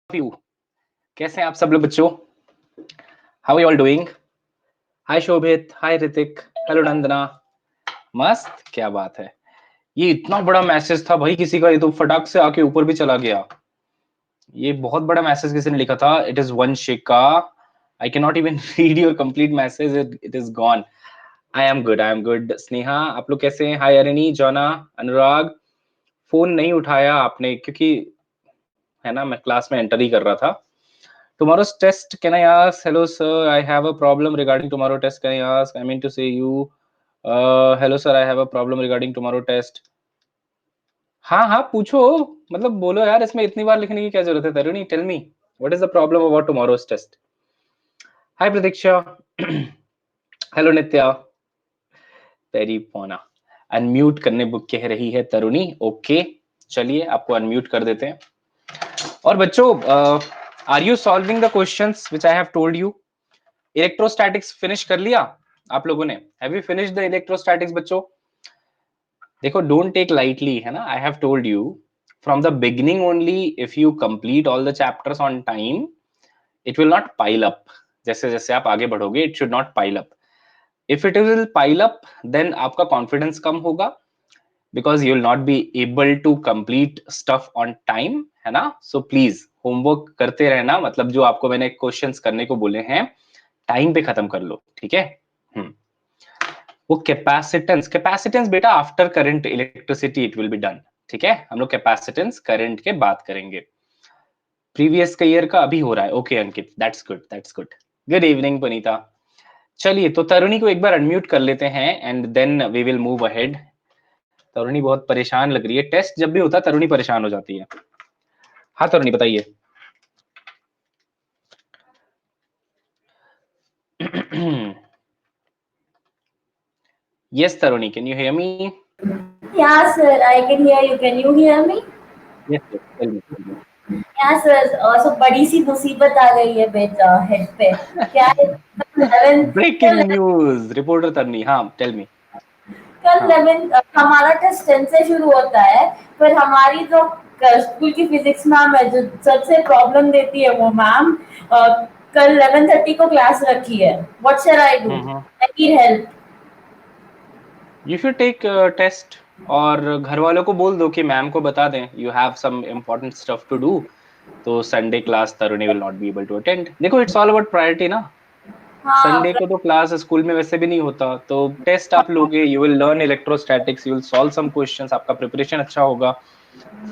You कैसे हैं आप सब लोग बच्चों? How are you all doing? Hi Shobhit, hi Hrithik, hello Nandana. मस्त, क्या बात है। ये इतना बड़ा मैसेज था भाई किसी का, ये तो फटाक से आके ऊपर भी चला गया। ये बहुत बड़ा मैसेज किसी ने लिखा था। It is Vanshika. I can not even read your complete message, it is gone. I am good, I am good. Sneha, आप लोग कैसे हैं? हाय अरिनी, जोना, अनुराग। फोन नहीं उठाया आपने क्योंकि है ना, मैं क्लास में एंटर ही कर रहा था। Tomorrow's test, can I ask? Hello, sir. I have a problem regarding tomorrow test. Can I ask? I mean to say you. Hello, sir. I have a problem regarding tomorrow test. हाँ हाँ पूछो, मतलब बोलो यार, इसमें इतनी बार लिखने की क्या जरूरत है? Taruni, tell me what is the problem about tomorrow's test. Hi Pratiksha. Hello Nitya. तेरी पोना अनम्यूट करने बुक कह रही है तरुणी। ओके, चलिए आपको अनम्यूट कर देते हैं। और बच्चों, are you solving the questions which I have told you? Electrostatics finish कर लिया आप लोगों ने? Have you finished the electrostatics बच्चों? देखो, डोंट टेक लाइटली, है ना। I have told you from the beginning only, if you complete all the chapters on time, it will not pile up. जैसे जैसे आप आगे बढ़ोगे, it should not pile up. If it will pile up, then आपका confidence कम होगा, because you will not be able to complete stuff on time, है ना। सो प्लीज होमवर्क करते रहना, मतलब जो आपको मैंने क्वेश्चंस करने को बोले हैं टाइम पे खत्म कर लो, ठीक है। वो कैपेसिटेंस, कैपेसिटेंस बेटा after current electricity it will be done, ठीक है। हम लोग कैपेसिटेंस करंट के बात करेंगे। प्रीवियस का ईयर का अभी हो रहा है। Okay Ankit, that's good, that's good. Good evening Punita. चलिए, तो तरुणी को एक बार अनम्यूट कर लेते हैं and then we will move ahead. Taruni बहुत परेशान लग रही है। टेस्ट जब भी होता है तरुणी परेशान हो जाती है। हाँ तरुणी बताइए। Yes, Taruni, can you hear me? Yeah, sir, I can hear you. Can you hear me? Yes, yes, tell me, tell me. Yeah, sir. So बड़ी सी मुसीबत आ गई है बेटा हेड पे। क्या है? कल 11 Breaking news, reporter Taruni, हाँ, tell me. कल हाँ, 11 हमारा टेस्ट 10 से शुरू होता है, पर हमारी जो स्कूल की फिजिक्स मैम है जो सबसे प्रॉब्लम देती है वो मैम कल 11:30 को क्लास रखी है। What shell I do? I need help. You should take test और घर वालों को बोल दो कि मैम को बता दें you have some important stuff to do, तो संडे क्लास तरुणी will not be able to attend। देखो, it's all about priority ना। हाँ, संडे को तो क्लास स्कूल में वैसे भी नहीं होता, तो टेस्ट आप लोगे, you will learn electrostatics, you will solve some questions, आपका प्रिपरेशन अच्छा होगा।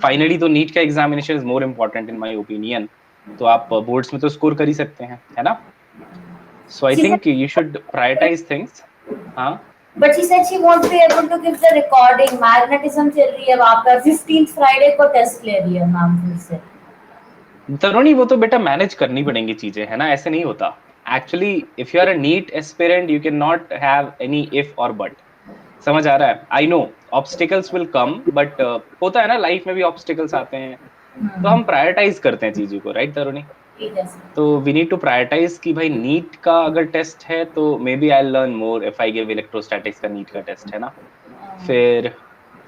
फाइनली तो नीट का examination is more important in my opinion. तो आप बोर्ड्स में तो स्कोर कर ही सकते हैं, है ना। So I think you should prioritise things. हाँ But she said she won't be able to give the recording. Magnetism चल रही है वहां पर। 15th फ्राइडे को टेस्ट ले रही है मैम फिर से। तरुणी, वो तो बेटा मैनेज करनी पड़ेंगी चीजें, है ना, ऐसे नहीं होता। Actually if you are a NEET aspirant you can not have any if और बट। समझ आ रहा है? I know obstacles will come, but होता है ना, लाइफ में भी ऑब्स्टिकल्स आते हैं, तो हम प्रायोरिटाइज करते हैं चीजों को, राइट तरुणी। ठीक है सर। तो वी नीड टू प्रायोरिटाइज कि भाई नीट का अगर टेस्ट है तो may be I learn more if I give electrostatics का नीट का टेस्ट, है ना। फिर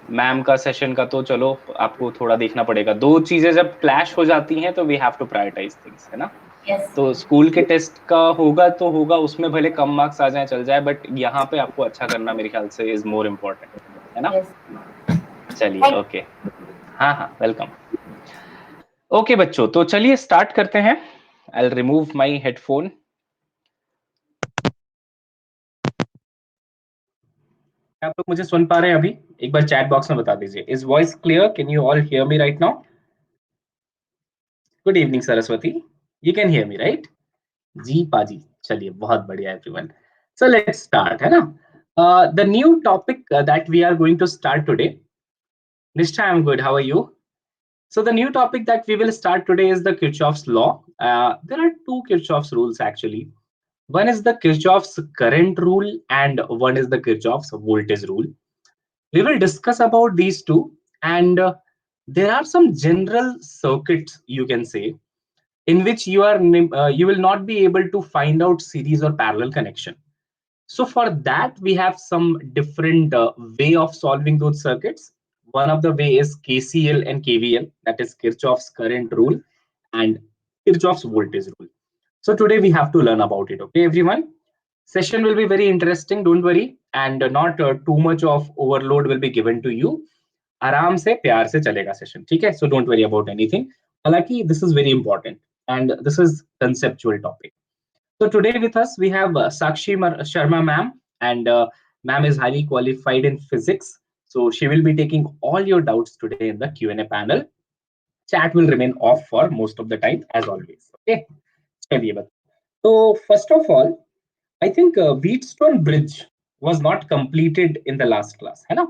मैम का सेशन का तो चलो आपको थोड़ा देखना पड़ेगा। दो चीजें जब क्लैश हो जाती हैं तो we have to prioritise things, है ना। यस। तो स्कूल के टेस्ट का होगा तो होगा, उसमें भले कम मार्क्स आ जाए चल जाए, बट यहाँ पे आपको अच्छा करना मेरे ख्याल से इज मोर इम्पोर्टेंट, है ना। यस। चलिए, ओके। हाँ हाँ, वेलकम। ओके बच्चों, तो चलिए स्टार्ट करते हैं। I will remove my headphone. आप लोग मुझे सुन पा रहे हैं अभी? एक बार चैट बॉक्स में बता दीजिए, is voice clear? Can you all hear me right now? Good evening Saraswati, you can hear me right? जी पाजी, चलिए बहुत बढ़िया एवरीवन। सो लेट्स स्टार्ट, है ना। The new topic that we are going to start today. Nishtha, I am good, how are you? So the new topic that we will start today is the Kirchhoff's law. There are two Kirchhoff's rules actually. One is the Kirchhoff's current rule and one is the Kirchhoff's voltage rule. We will discuss about these two, and there are some general circuits you can say in which you will not be able to find out series or parallel connection. So for that we have some different way of solving those circuits. One of the way is KCL and KVL, that is Kirchhoff's current rule, and Kirchhoff's voltage rule. So today we have to learn about it. Okay, everyone. Session will be very interesting. Don't worry, and not too much of overload will be given to you. आराम से प्यार से चलेगा session, ठीक है? So don't worry about anything. हालांकि this is very important and this is conceptual topic. So today with us we have Sakshi Sharma ma'am, and ma'am is highly qualified in physics. So she will be taking all your doubts today in the Q&A panel. Chat will remain off for most of the time as always. Okay. चलिए बता. So first of all, I think Wheatstone Bridge was not completed in the last class, है ना?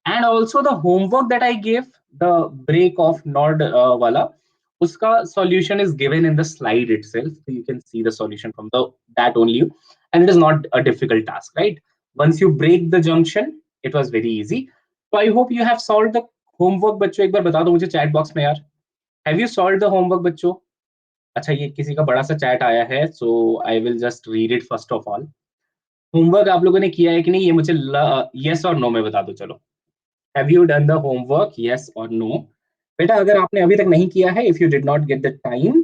And also the homework that I gave, the break of Nord wala, uska solution is given in the slide itself. So you can see the solution from the that only, and it is not a difficult task, right? Once you break the junction, it was very easy. So I hope you have solved the homework, बच्चों. एक बार बता दो मुझे chat box में यार. Have you solved the homework, बच्चों? अच्छा, ये किसी का बड़ा सा chat आया है, so I will just read it first of all. Homework आप लोगों ने किया है कि नहीं, ये मुझे yes और no में बता दो. चलो, have you done the homework, yes or no? बेटा अगर आपने अभी तक नहीं किया है, if you did not get the time,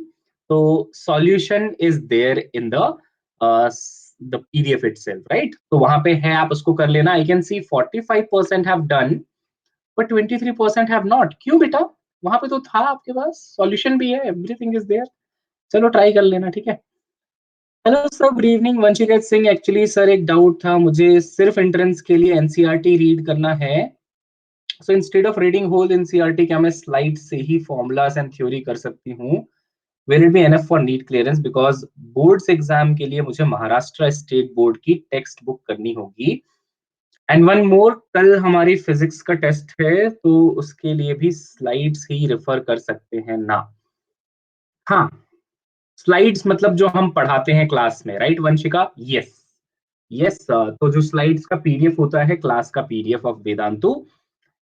तो solution is there in the PDF itself, right? तो वहां पे है, आप उसको कर लेना. I can see 45% have done, but 23% have not. क्यों बेटा? वहां पे तो था आपके पास, solution भी है, everything is there. चलो ट्राई कर लेना, ठीक है? Hello sir, good evening. Vanshika Singh. Actually sir एक डाउट था मुझे, सिर्फ एंट्रेंस के लिए एनसीईआरटी रीड करना है. So instead of reading whole NCERT, क्या मैं स्लाइड से ही फॉर्मूलाज एंड थ्योरी कर सकती हूँ? Will it be enough for NEET clearance? Because boards exam के लिए मुझे महाराष्ट्र स्टेट बोर्ड की टेक्स्ट बुक करनी होगी. एंड वन मोर, कल हमारी फिजिक्स का टेस्ट है, तो उसके लिए भी स्लाइड्स ही रेफर कर सकते हैं ना? हाँ, स्लाइड्स मतलब जो हम पढ़ाते हैं क्लास में, राइट वंशिका? Yes yes. तो जो स्लाइड्स का पीडीएफ होता है, क्लास का PDF of Vedantu,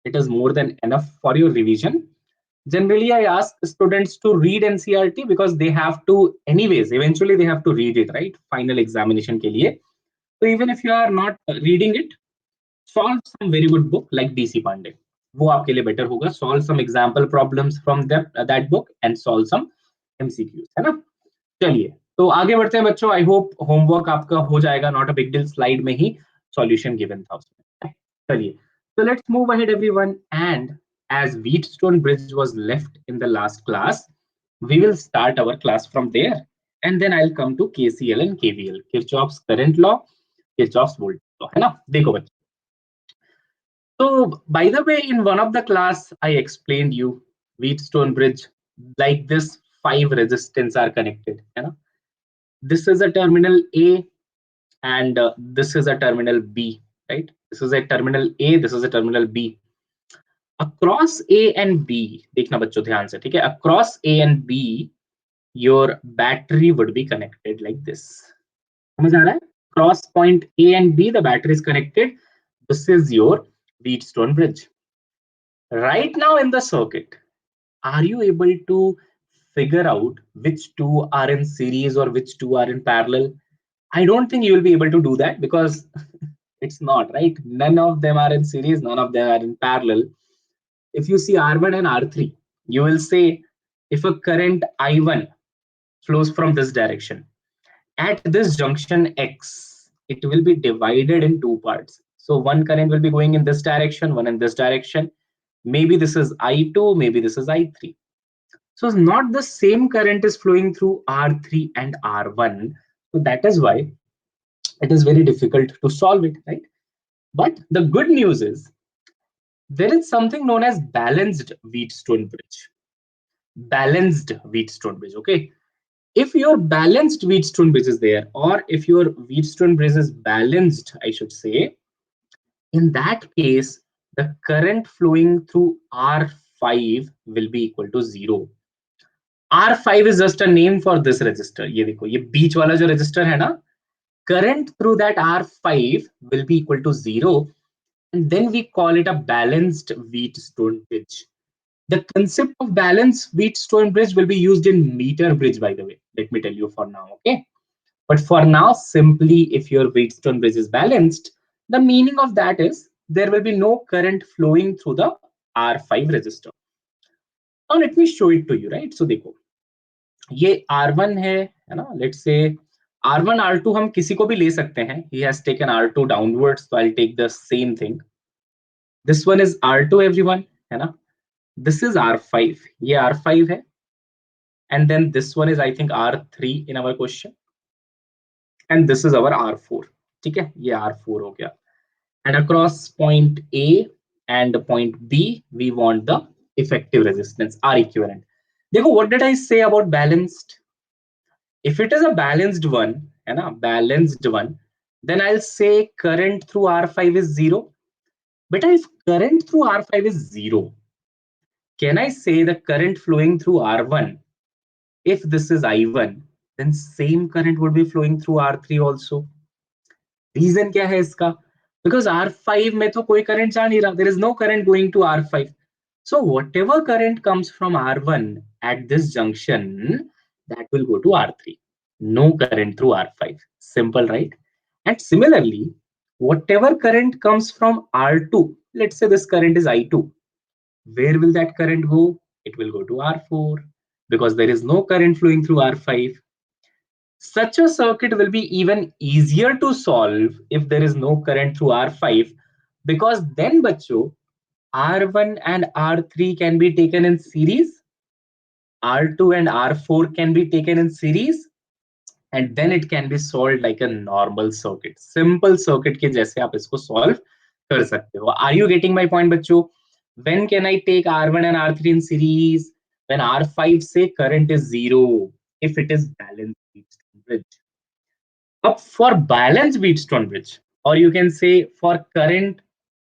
it is more than enough for your revision. Generally, I ask students to read NCERT because they have to, anyways, eventually they have to read it, right? Final examination के लिए. So even if you are not reading it, solve some very good book like DC Pandey. वो आपके लिए better होगा. Solve some example problems from that book and solve some MCQs, है ना? चलिए, तो आगे बढ़ते हैं बच्चों. आई होप होमवर्क आपका हो जाएगा. Not a big deal, slide में ही सॉल्यूशन गिवन था उसमें. चलिए, so let's move ahead everyone, and as Wheatstone Bridge was left in the last class, we will start our class from there, and then I'll come to KCL and KVL, Kirchhoff's current law, Kirchhoff's voltage law, है ना? देखो बच्चों, so by the way, in one of the class I explained you Wheatstone Bridge, like this 5 resistance are connected, है ना? This is a terminal A, and this is a terminal B, right? This is a terminal A, this is a terminal B. Across A and B, देखना बच्चों ध्यान से, ठीक है? Across A and B, your battery would be connected like this. समझ आ रहा है? Cross point A and B, the battery is connected. This is your Wheatstone bridge. Right now in the circuit, are you able to figure out which two are in series or which two are in parallel? I don't think you will be able to do that because it's not, right? None of them are in series, none of them are in parallel. If you see R1 and R3, you will say if a current I1 flows from this direction, at this junction X, it will be divided in two parts. So one current will be going in this direction, one in this direction. Maybe this is I2, maybe this is I3. So not the same current is flowing through R3 and R1. So that is why it is very difficult to solve it, right? But the good news is there is something known as balanced Wheatstone bridge. Balanced Wheatstone bridge, okay? If your balanced Wheatstone bridge is there, or if your Wheatstone bridge is balanced, I should say, in that case, the current flowing through R5 will be equal to 0. R5 is just a name for this resistor. ये देखो, ये बीच वाला जो resistor है ना, current through that R5 will be equal to 0, and then we call it a balanced Wheatstone bridge. The concept of balanced Wheatstone bridge will be used in meter bridge, by the way. Let me tell you for now, okay? But for now, simply if your Wheatstone bridge is balanced, the meaning of that is there will be no current flowing through the R5 resistor. Now let me show it to you, right? So देखो, ये R1 है ना, let's say R1 R2 हम किसी को भी ले सकते हैं. He has taken R2 downwards, so I'll take the same thing. This one is R2 everyone, है ना. This is R5, ये R5 है, and then this one is I think R3 in our question, and this is our R4. ठीक है, ये R4 हो गया. And across point A and point B, we want the effective resistance, R equivalent. देखो, what did I say about balanced? If it is a balanced one, है ना, balanced one, then I'll say current through R5 is 0. But if current through R5 is 0, can I say the current flowing through R1, if this is I1, then same current would be flowing through R3 also? Reason क्या है इसका? Because R5 में तो कोई current जा नहीं रहा. There is no current going to R5. So whatever current comes from R1 at this junction, that will go to R3. No current through R5. Simple, right? And similarly, whatever current comes from R2, let's say this current is I2, where will that current go? It will go to R4 because there is no current flowing through R5. Such a circuit will be even easier to solve if there is no current through R5, because then bachcho, R1 and R3 can be taken in series, R2 and R4 can be taken in series, and then it can be solved like a normal circuit. Simple circuit के जैसे आप इसको solve कर सकते हो. Are you getting my point बच्चों? When can I take R1 and R3 in series? When R5 say current is 0, if it is balanced Wheatstone bridge. Up for balanced Wheatstone bridge, or you can say for current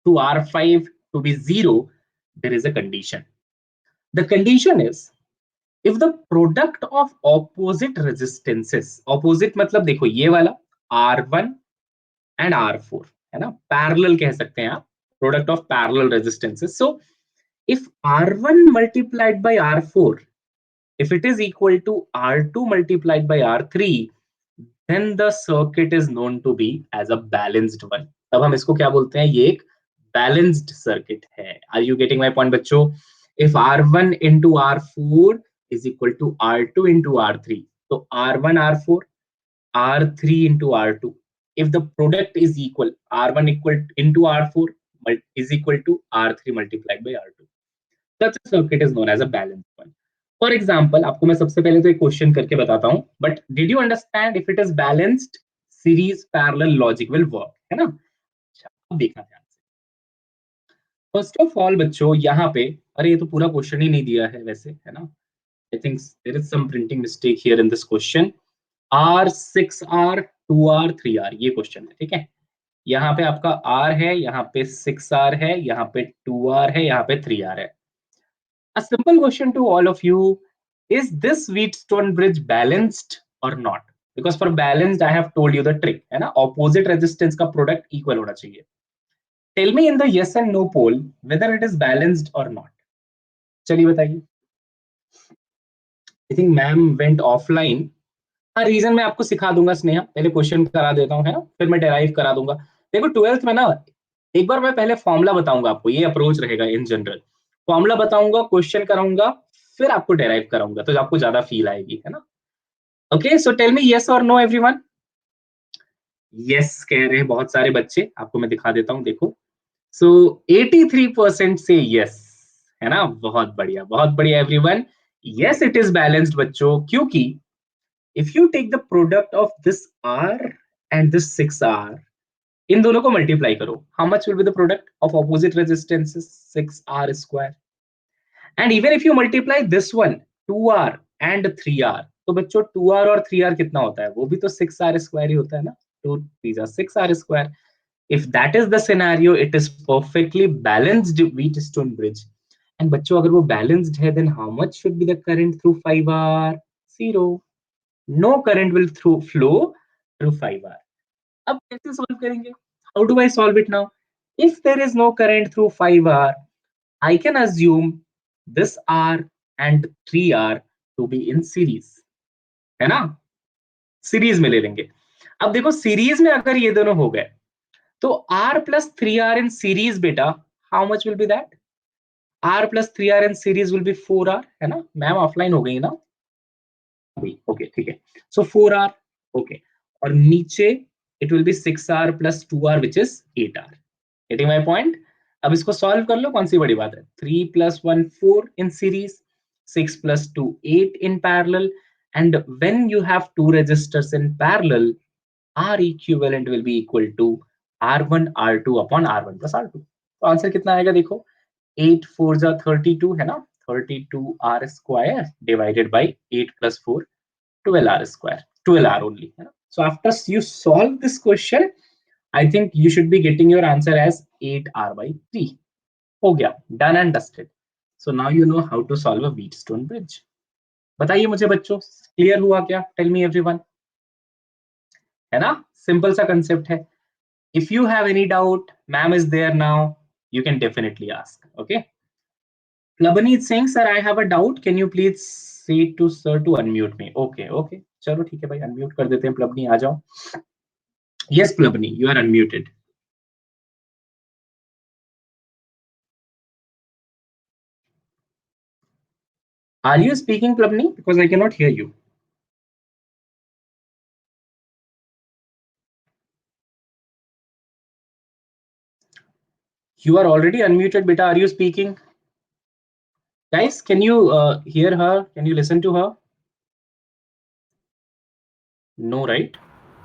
to R5 to be 0, there is a condition. The condition is if the product of opposite resistances, opposite मतलब देखो ये वाला R1 and R4 है ना, parallel कह सकते हैं आप, product of parallel resistances. So if R1 multiplied by R4, if it is equal to R2 multiplied by R3, then the circuit is known to be as a balanced one. तब हम इसको क्या बोलते हैं, ये एक balanced circuit है. Are you getting my point बच्चों? If R1 into R4 is equal to R2 into R3, so R1 R4, R3 into R2. If the product is equal, R1 equal into R4 is equal to R3 multiplied by R2. Such a circuit is known as a balanced one. For example, आपको मैं सबसे पहले तो एक question करके बताता हूँ. But did you understand if it is balanced, series parallel logic will work, है ना? अच्छा, अब देखना ध्यान से. फर्स्ट ऑफ ऑल बच्चों, यहाँ पे, अरे ये तो पूरा क्वेश्चन ही नहीं दिया है वैसे, है ना? I think there is some printing mistake here in this question. R 6R 2R 3R ये क्वेश्चन है, ठीक है? यहाँ पे आपका R है, यहाँ पे 6R है, यहाँ पे 2R है, यहाँ पे 3R है. A simple question to all of you: is this Wheatstone bridge balanced or not? Because for balanced, I have told you the trick, है ना? Opposite resistance का product equal होना चाहिए. Tell me in the yes and no poll whether it is balanced or not. चलिए बताइए. I think ma'am went offline. हाँ, reason मैं आपको सिखा दूंगा स्नेहा, पहले क्वेश्चन करा देता हूँ, है ना, फिर मैं डेराइव करा दूंगा. देखो 12th में ना, एक बार मैं पहले फॉर्मूला बताऊंगा आपको, ये अप्रोच रहेगा इन जनरल. फॉर्मूला बताऊंगा, क्वेश्चन कराऊंगा, फिर आपको डेराइव कराऊंगा, तो आपको ज्यादा फील आएगी, है ना. Okay, so tell me yes और नो एवरीवन. यस कह रहे हैं बहुत सारे बच्चे, आपको मैं दिखा देता हूँ, देखो. सो 83% से यस, है ना, बहुत बढ़िया everyone. Yes it is balanced बच्चों, क्योंकि if you take the product of this R and this 6R, इन दोनों को मल्टीप्लाई करो, how much will be the product of opposite resistances? 6R square. And even if you multiply this one 2R and 3R, तो बच्चों 2R और 3R कितना होता है, वो भी तो 6R square ही होता है ना. 2 3 6R square. If that is the scenario, it is perfectly balanced Wheatstone bridge. And बच्चों अगर वो balanced है, then how much should be the current through 5R? 0. No current will flow through 5R. अब कैसे solve करेंगे? How do I solve it now? If there is no current through 5R, I can assume this R and 3R to be in series, है ना? Series में ले लेंगे. अब देखो सीरीज में अगर ये दोनों हो गए, तो R plus 3R in series बेटा, how much will be that? R plus 3R in series will be 4R, है ना? मैम ऑफलाइन हो गई ना? ओके ठीक है, सो 4 आर ओके, और नीचे it will be 6 R plus 2 R which is 8 R. Getting my point? अब इसको सॉल्व कर लो, कौन सी बड़ी बात है। 3 + 1 4 in series, 6 + 2 8 in parallel, and when you have two resistors in parallel, R equivalent will be equal to R1 R2 upon R1 plus R2। तो answer कितना आएगा देखो, 8 4 जा 32 है ना, 32 R square divided by 8 + 4 12 R square, 12 R only है ना। So after you solve this question, I think you should be getting your answer as 8R/3। हो गया, done and dusted। So now you know how to solve a Wheatstone bridge। बताइए मुझे बच्चों, clear हुआ क्या? Tell me everyone, है ना, simple सा कंसेप्ट है। If you have any doubt, ma'am is there now, you can definitely ask. Okay, Labani is saying, sir, I have a doubt, can you please say to sir to unmute me? Okay, okay, चलो ठीक है भाई, unmute कर देते हैं। प्लबनी आ जाओ। Yes, Plabani, you are unmuted। Are you speaking, Plabani? Because I cannot hear you। You are already unmuted, beta. Are you speaking? Guys, can you hear her? Can you listen to her? No, right?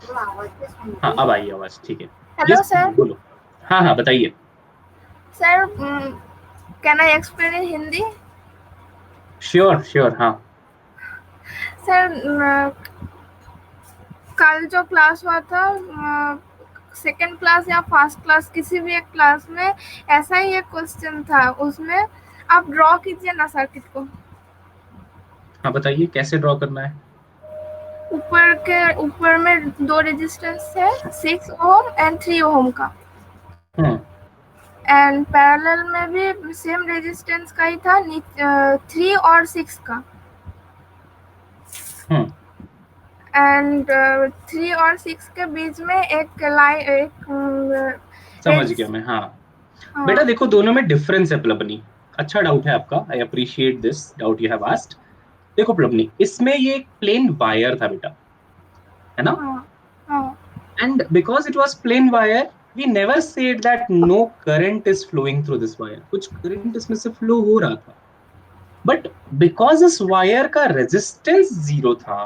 हाँ, अब आई आवाज, ठीक है। Hello Yes, sir. बोलो। हाँ हाँ बताइए sir, can I explain in Hindi? Sure sure, हाँ। सर, कल जो क्लास हुआ था, सेकंड क्लास या फर्स्ट क्लास, किसी भी एक क्लास में ऐसा ही एक क्वेश्चन था। उसमें आप ड्रॉ कीजिए ना सर्किट को। हाँ बताइए कैसे ड्रॉ करना है। ऊपर में 2 रेजिस्टेंस है, 6 ओम एंड 3 ओम का, एंड पैरेलल में भी सेम रेजिस्टेंस का ही था, 3 और 6 का। एंड 3 और 6 के बीच में एक लाइन, एक समझ गया मैं। हाँ बेटा देखो, दोनों में डिफरेंस है प्लबनी। अच्छा डाउट है आपका, I appreciate this doubt you have asked. देखो प्लबनी, इसमें ये एक प्लेन वायर था बेटा, है ना, and because it was plain wire, we never said that no current is flowing through this wire। कुछ करंट इसमें से फ्लो हो रहा था, बट बिकॉज इस वायर का रेजिस्टेंस 0 था,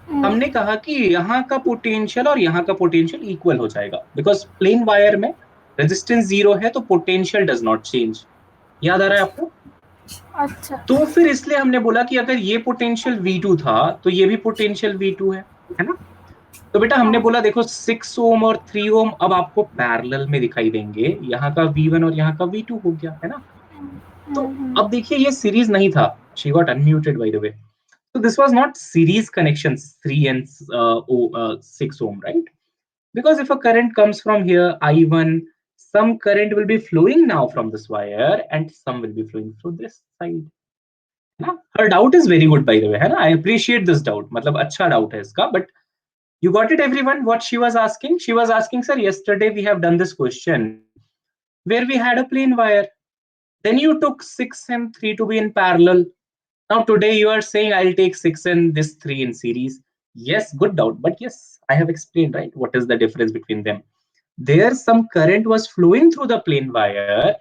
हमने कहा कि यहाँ का पोटेंशियल और यहाँ का पोटेंशियल इक्वल हो जाएगा। बिकॉज प्लेन वायर में रेजिस्टेंस 0 है तो पोटेंशियल डज नॉट चेंज। याद आ रहा है आपको? अच्छा। तो फिर इसलिए हमने बोला कि अगर ये पोटेंशियल V2 था तो ये भी पोटेंशियल V2 है ना। तो बेटा हमने बोला देखो 6 ओम और 3 ओम अब आपको पैरेलल में दिखाई देंगे, यहाँ का V1 और यहाँ का V2 हो गया, है ना। तो अब देखिए ये सीरीज नहीं था, she got unmuted bye the way. So this was not series connections 3 and 6 ohm, right? Because if a current comes from here, I1, some current will be flowing now from this wire and some will be flowing through this side. ना? Her doubt is very good, by the way, है ना? I appreciate this doubt. मतलब अच्छा doubt है इसका, but you got it, everyone? What she was asking? She was asking, sir, yesterday we have done this question where we had a plain wire. Then you took 6 and 3 to be in parallel. Now today you are saying I'll take 6 and this 3 in series. Yes, good doubt, but yes, I have explained, right, what is the difference between them. There some current was flowing through the plain wire.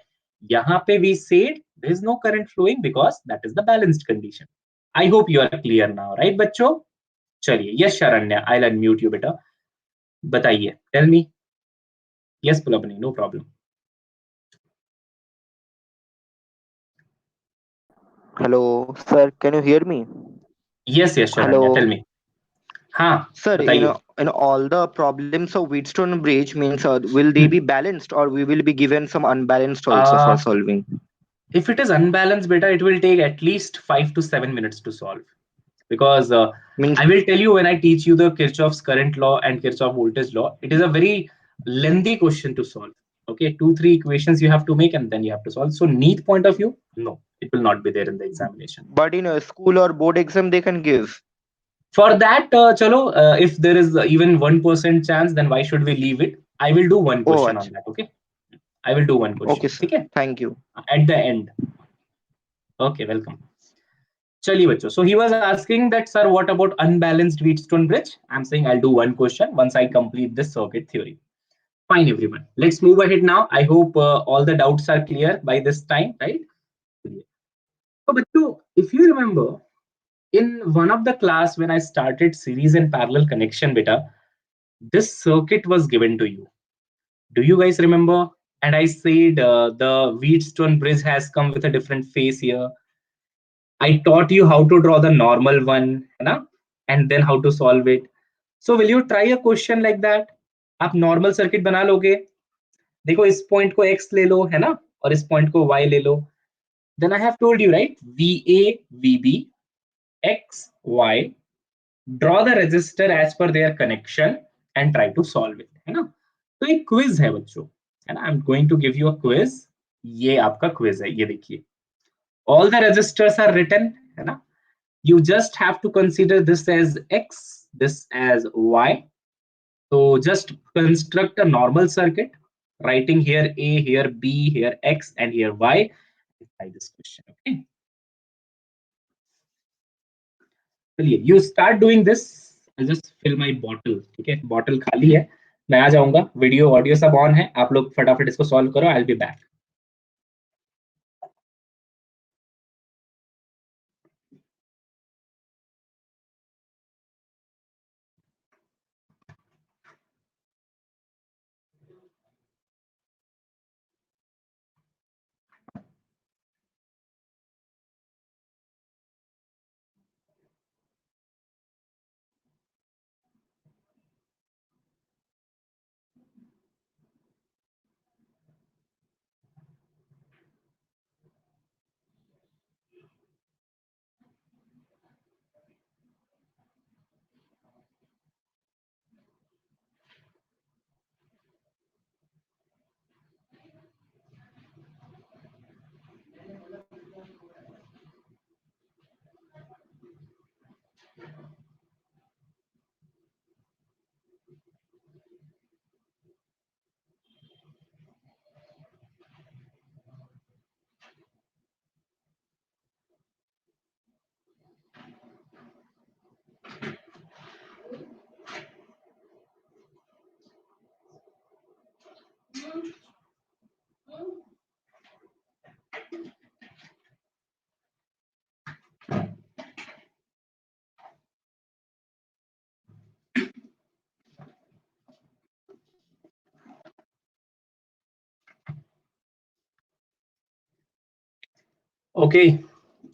Yahan pe we said there is no current flowing because that is the balanced condition. I hope you are clear now, right, bachcho? Chaliye, yes Sharanya, I'll unmute you beta. Bataiye, tell me. Yes Pulabani, no problem. Hello, sir. Can you hear me? Yes, Sharanya, tell me. हाँ, sir, बताइए। in all the problems of Wheatstone bridge means will they be balanced or we will be given some unbalanced also for solving? If it is unbalanced, beta, it will take at least 5 to 7 minutes to solve. Because I will tell you when I teach you the Kirchhoff's current law and Kirchhoff voltage law, it is a very lengthy question to solve. Okay, 2-3 equations you have to make and then you have to solve. So need point of view, no, it will not be there in the examination. But in a school or board exam, they can give. For that, chalo, if there is even 1% chance, then why should we leave it? I will do one question on that. Okay, I will do one question. Okay, sir. Okay? Thank you. At the end. Okay, welcome. चलिए बच्चों, so he was asking that sir what about unbalanced Wheatstone bridge? I'm saying I'll do one question once I complete this circuit theory. Fine everyone, let's move ahead now. I hope all the doubts are clear by this time, right? So bachcho, if you remember in one of the class when I started series and parallel connection beta, this circuit was given to you. Do you guys remember? And I said the Wheatstone bridge has come with a different face here. I taught you how to draw the normal one, है ना? And then how to solve it. So will you try a question like that? आप normal circuit बना लोगे? देखो इस point को x ले लो, है ना? और इस point को y ले लो. Then I have told you, right? VA, VB, X, Y. Draw the resistor as per their connection and try to solve it, है ना? तो एक quiz है बच्चों, है ना? I'm going to give you a quiz. ये आपका quiz है, ये देखिए. All the resistors are written, है ना? You just have to consider this as X, this as Y. So just construct a normal circuit, writing here A, here B, here X, and here Y. Try this question, okay? चलिए, you start doing this. I'll just fill my bottle, ठीक है? Bottle खाली है. मैं आ जाऊंगा. Video, audio सब on है. आप लोग फटाफट इसको solve करो. I'll be back. Okay,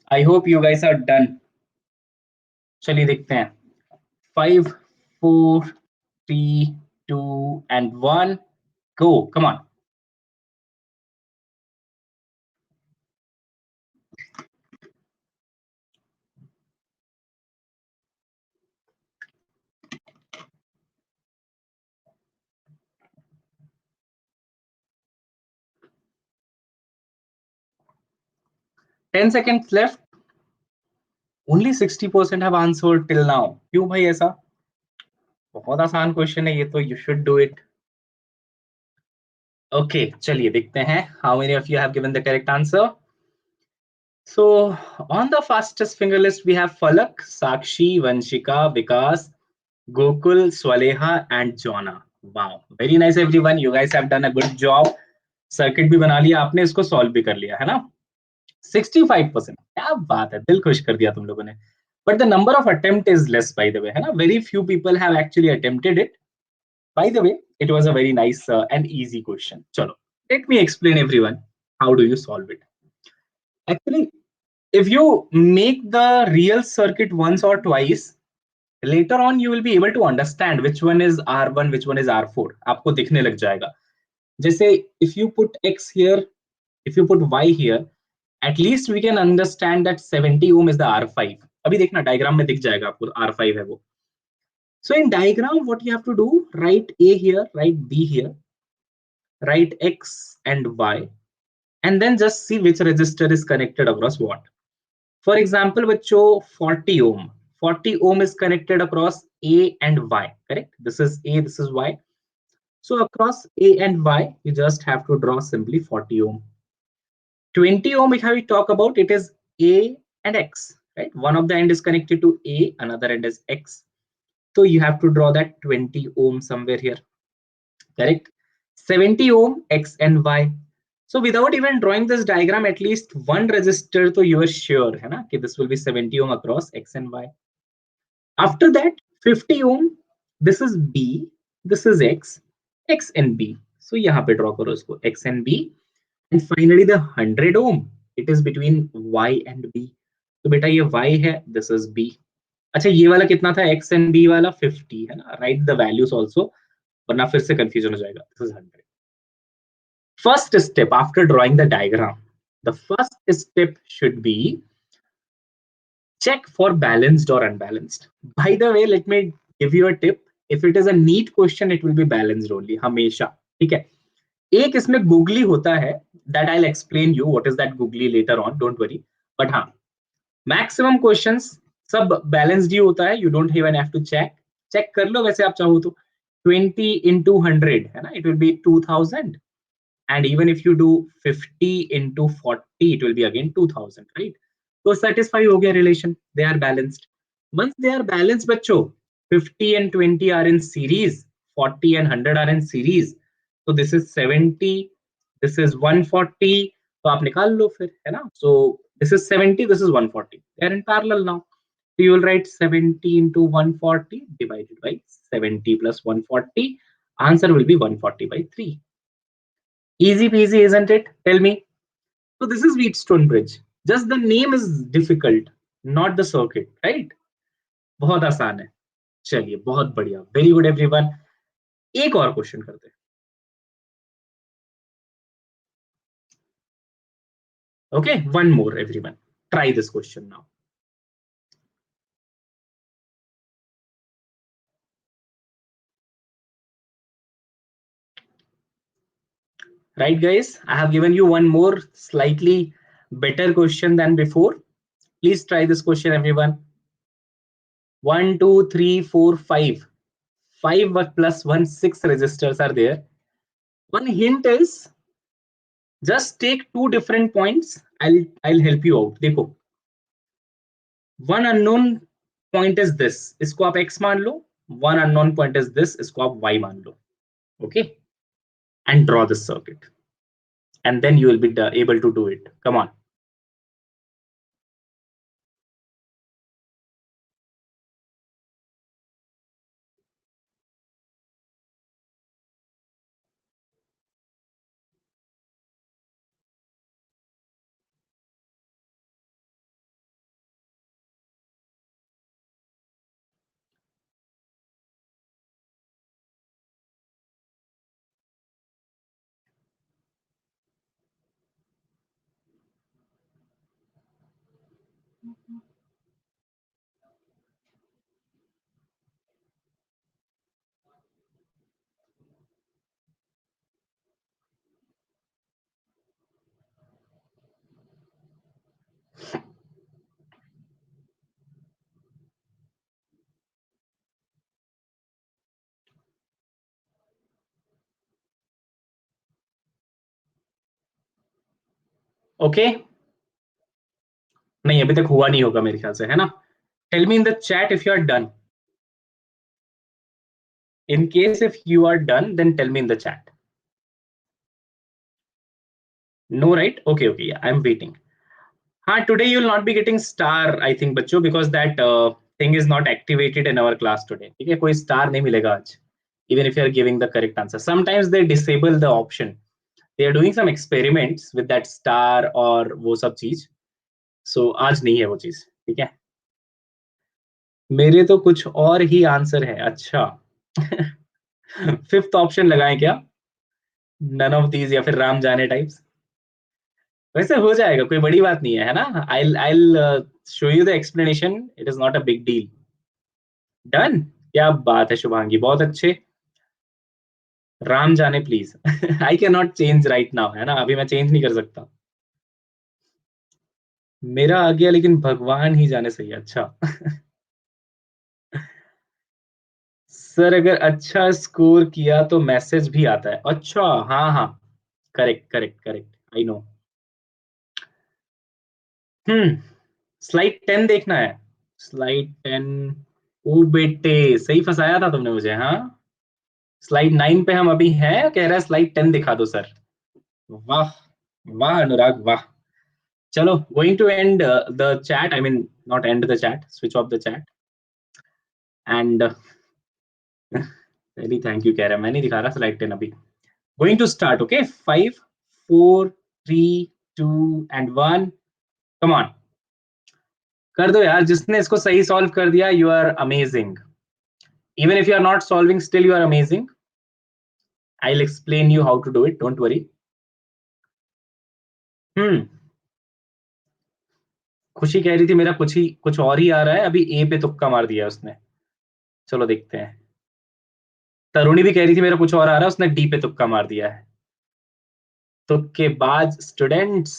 I hope you guys are done. चलिए देखते हैं. 5, 4, 3, 2, and 1. Go. Come on. Ten seconds left. Only 60% have answered till now. क्यों भाई ऐसा? बहुत आसान क्वेश्चन है ये तो. You should do it. Okay, चलिए देखते हैं. How many of you have given the correct answer? So on the fastest finger list we have Falak, Sakshi, Vanshika, Vikas, Gokul, Swaleha, and Jona. Wow, very nice everyone. You guys have done a good job. Circuit भी बना लिया आपने, इसको solve भी कर लिया, है ना? 65%. क्या बात है, दिल खुश कर दिया तुम लोगों ने. But the number of attempt is less, by the way, है ना? Very few people have actually attempted it. By the way, it was a very nice and easy question. Chalo, let me explain everyone how do you solve it. Actually, if you make the real circuit once or twice, later on you will be able to understand which one is R1, which one is R4. आपको दिखने लग जाएगा. जैसे if you put X here, if you put Y here, at least we can understand that 70 ohm is the R5. अभी देखना diagram में दिख जाएगा आपको R5 है वो. So in diagram, what you have to do, write A here, write B here, write X and Y, and then just see which resistor is connected across what. For example, बच्चों 40 ohm. 40 ohm is connected across A and Y, correct? This is A, this is Y. So across A and Y, you just have to draw simply 40 ohm. 20 ohm, if we talk about, it is A and X. right? One of the end is connected to A, another end is X. So you have to draw that 20 ohm somewhere here, correct? 70 ohm X and Y. So without even drawing this diagram, at least one resistor, so you are sure, hai na, कि this will be 70 ohm across X and Y. After that, 50 ohm, this is B, this is X, X and B. So यहाँ पे draw करो इसको X and B. And finally the 100 ohm, it is between Y and B. तो बेटा ये Y है, this is B. अच्छा ये वाला कितना था X and B वाला 50 है ना, write the values also, वरना फिर से confusion हो जाएगा. This is 100. First step after drawing the diagram, the first step should be check for balanced or unbalanced. By the way, let me give you a tip. If it is a neat question, it will be balanced only. हमेशा, ठीक है? एक इसमें googly होता है, that I'll explain you what is that googly later on. Don't worry. But हाँ, maximum questions सब balanced ही होता है. You don't even have to check. Check कर लो वैसे आप चाहो तो. 20 into 100 है ना? It will be 2000. And even if you do 50 into 40, it will be again 2000, right? So satisfy हो गया relation. They are balanced. Once they are balanced, बच्चों, 50 and 20 are in series, 40 and 100 are in series. So this is 70, this is 140. तो आप निकाल लो फिर, है ना? So this is 70, this is 140. They are in parallel now. So you will write 70 into 140 divided by 70 plus 140. Answer will be 140 by 3. Easy peasy, isn't it? Tell me. So this is Wheatstone Bridge. Just the name is difficult, not the circuit, right? बहुत आसान है. चलिए बहुत बढ़िया. Very good everyone. एक और question करते हैं. Okay, one more everyone. Try this question now. Right guys, I have given you one more slightly better question than before. Please try this question everyone. 1 2 3 4 5. 5 plus 1 6 resistors are there. One hint is just take two different points. I'll help you out. देखो, one unknown point is this. इसको आप x मान लो. One unknown point is this. इसको आप y मान लो. Okay, and draw this circuit, and then you will be able to do it. Come on. Okay, नहीं अभी तक हुआ नहीं होगा मेरे ख्याल से, है ना? Tell me in the chat if you are done. In case if you are done, then tell me in the chat. No, right? Okay, yeah, I'm waiting. Today you will not be getting star, I think, बच्चों, because that thing is not activated in our class today. ठीक है, कोई star नहीं मिलेगा आज. Even if you are giving the correct answer, sometimes they disable the option. They are doing some experiments with that star और वो सब चीज. So आज नहीं है वो चीज, ठीक है? मेरे तो कुछ और ही आंसर है. अच्छा. फिफ्थ ऑप्शन लगाएं क्या? नन ऑफ दीज या फिर राम जाने टाइप्स? वैसे हो जाएगा, कोई बड़ी बात नहीं है ना? I'll show you the explanation. It is not a big deal. Done? क्या बात है शुभांगी, बहुत अच्छे. राम जाने please. I cannot change right now, है ना? अभी मैं चेंज नहीं कर सकता. मेरा आ गया, लेकिन भगवान ही जाने सही. अच्छा. सर अगर अच्छा स्कोर किया तो मैसेज भी आता है. अच्छा, हाँ, करेक्ट, आई नो. स्लाइड 10 देखना है, स्लाइड 10। ओ बेटे सही फंसाया था तुमने मुझे। हाँ, स्लाइड 9 पे हम अभी हैं, कह रहा है स्लाइड 10 दिखा दो सर। वाह वाह अनुराग वाह। चलो, going to end the chat, I mean not end the chat, switch off the chat and very thank you कह रहा है, मैं नहीं दिखा रहा स्लाइड 10 अभी। Going to start, okay, 5 4 3 2 and 1, come on कर दो यार। जिसने इसको सही सॉल्व कर दिया, you are amazing. Even if you are not solving, still you are amazing. I will explain you how to do it, don't worry. Khushi कह रही थी मेरा कुछ और ही आ रहा है, अभी ए पे तुक्का मार दिया उसने। चलो देखते हैं। तरुणी भी कह रही थी मेरा कुछ और आ रहा है, उसने डी पे तुक्का मार दिया है। तुक्केबाज स्टूडेंट्स।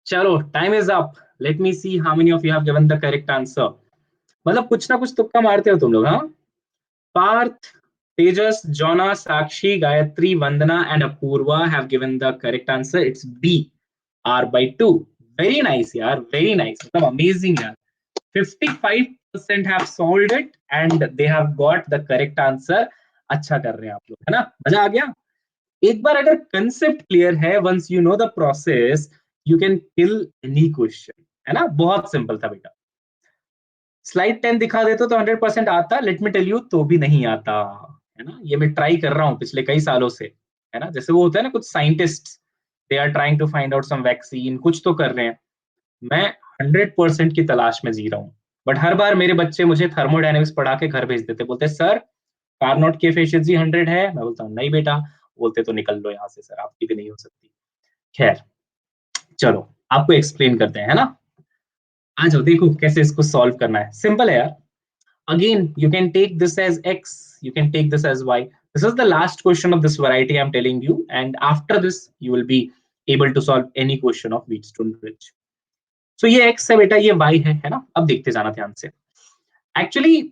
चलो, time is up, let me see how many of you have given the correct answer. मतलब कुछ ना कुछ तुक्का मारते हो तुम लोग। हाँ, Parth, Tejas, Jona, Sakshi, Gayatri, Vandana and Apurva have given the correct answer. It's B, r/2। Very nice यार, वेरी नाइस, मतलब अमेजिंग यार। 55% have solved it and they have got the correct answer। अच्छा कर रहे हैं आप लोग, है ना, मजा आ गया। एक बार अगर कंसेप्ट क्लियर है, once you know the process, you can kill any question, है ना। बहुत सिंपल था बेटा। स्लाइड 10 दिखा देते तो 100% आता, लेट मी टेल यू, तो भी नहीं आता, है ना। ये मैं ट्राई कर रहा हूँ पिछले कई सालों से, है ना। जैसे वो होता है ना, कुछ scientist, they are trying to find out some vaccine, कुछ तो कर रहे हैं। मैं 100% की तलाश में जी रहा हूँ। बट हर बार मेरे बच्चे मुझे थर्मोडायनेमिक्स पढ़ा के घर भेज देते, बोलते सर कार्नोट की एफिशिएंसी 100 है। मैं बोलता हूँ नहीं बेटा। बोलते तो निकल लो यहाँ से सर, आपकी भी नहीं हो सकती। खैर, चलो आपको एक्सप्लेन करते हैं, है ना। आ जाओ, देखो कैसे इसको सॉल्व करना है। सिंपल है यार। Again you can take this as x, you can take this as y. This is the last question of this variety I'm telling you, and after this you will be able to solve any question of Wheatstone bridge. So ये x है बेटा, ये y है ना। अब देखते जाना ध्यान से। एक्चुअली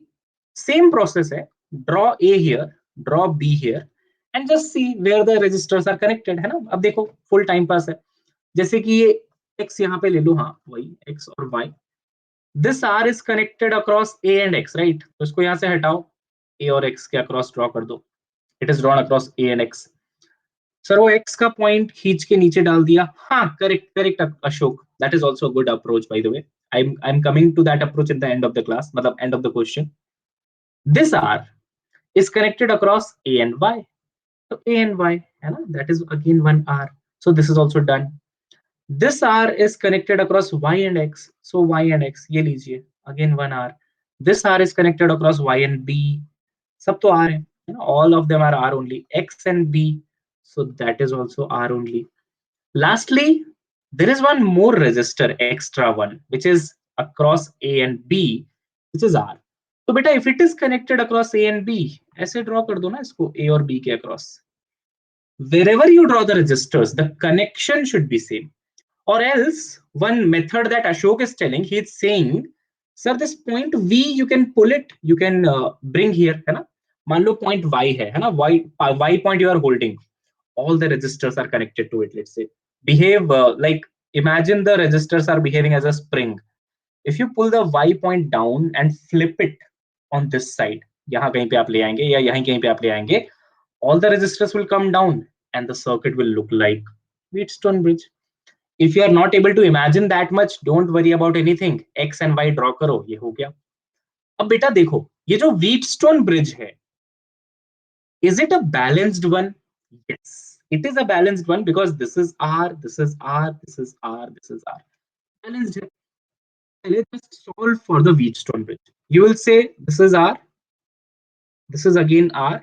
सेम प्रोसेस है। Draw a here, draw b here and just see where the registers are connected, है ना। अब देखो फुल टाइम पास है। जैसे कि ये x यहाँ पे ले लो, हाँ वही x और y। This r is connected across a and x, right. तो इसको यहाँ से हटाओ, a और x के अक्रॉस ड्रॉ कर दो। It is drawn across a and x। Sir वो x का पॉइंट खींच के नीचे डाल दिया। हाँ, correct correct Ashok, that is also good approach by the way. I'm coming to that approach at the end of the class, मतलब end of the question. This r is connected across a and y. So a and y, है ना, that is again one r. So this is also done. This r is connected across y and x. So y and x, ये लीजिए, again one r. This r is connected across y and b. सब तो r है, you know, all of them are r only. X and b, so that is also r only. Lastly, there is one more resistor, extra one, which is across a and b, which is r. तो बेटा if it is connected across a and b, ऐसे draw कर दो ना इसको, a और b के across. Wherever you draw the resistors, the connection should be same. Or else, one method that Ashok is telling, he is saying, sir, this point V, you can pull it, you can bring here, है ना। मान लो point Y है ना, Y point you are holding, all the resistors are connected to it. Let's say behave like, imagine the resistors are behaving as a spring. If you pull the Y point down and flip it on this side, यहाँ कहीं पे आप ले आएंगे या यहीं कहीं पे आप ले आएंगे, all the resistors will come down and the circuit will look like Wheatstone bridge. If you are not able to imagine that much, don't worry about anything. X and Y draw करो, ये हो गया। अब बेटा देखो, ये जो Wheatstone bridge है, is it a balanced one? Yes, it is a balanced one because this is R, this is R, this is R, this is R. Balanced है। Let's just solve for the Wheatstone bridge. You will say this is R, this is again R,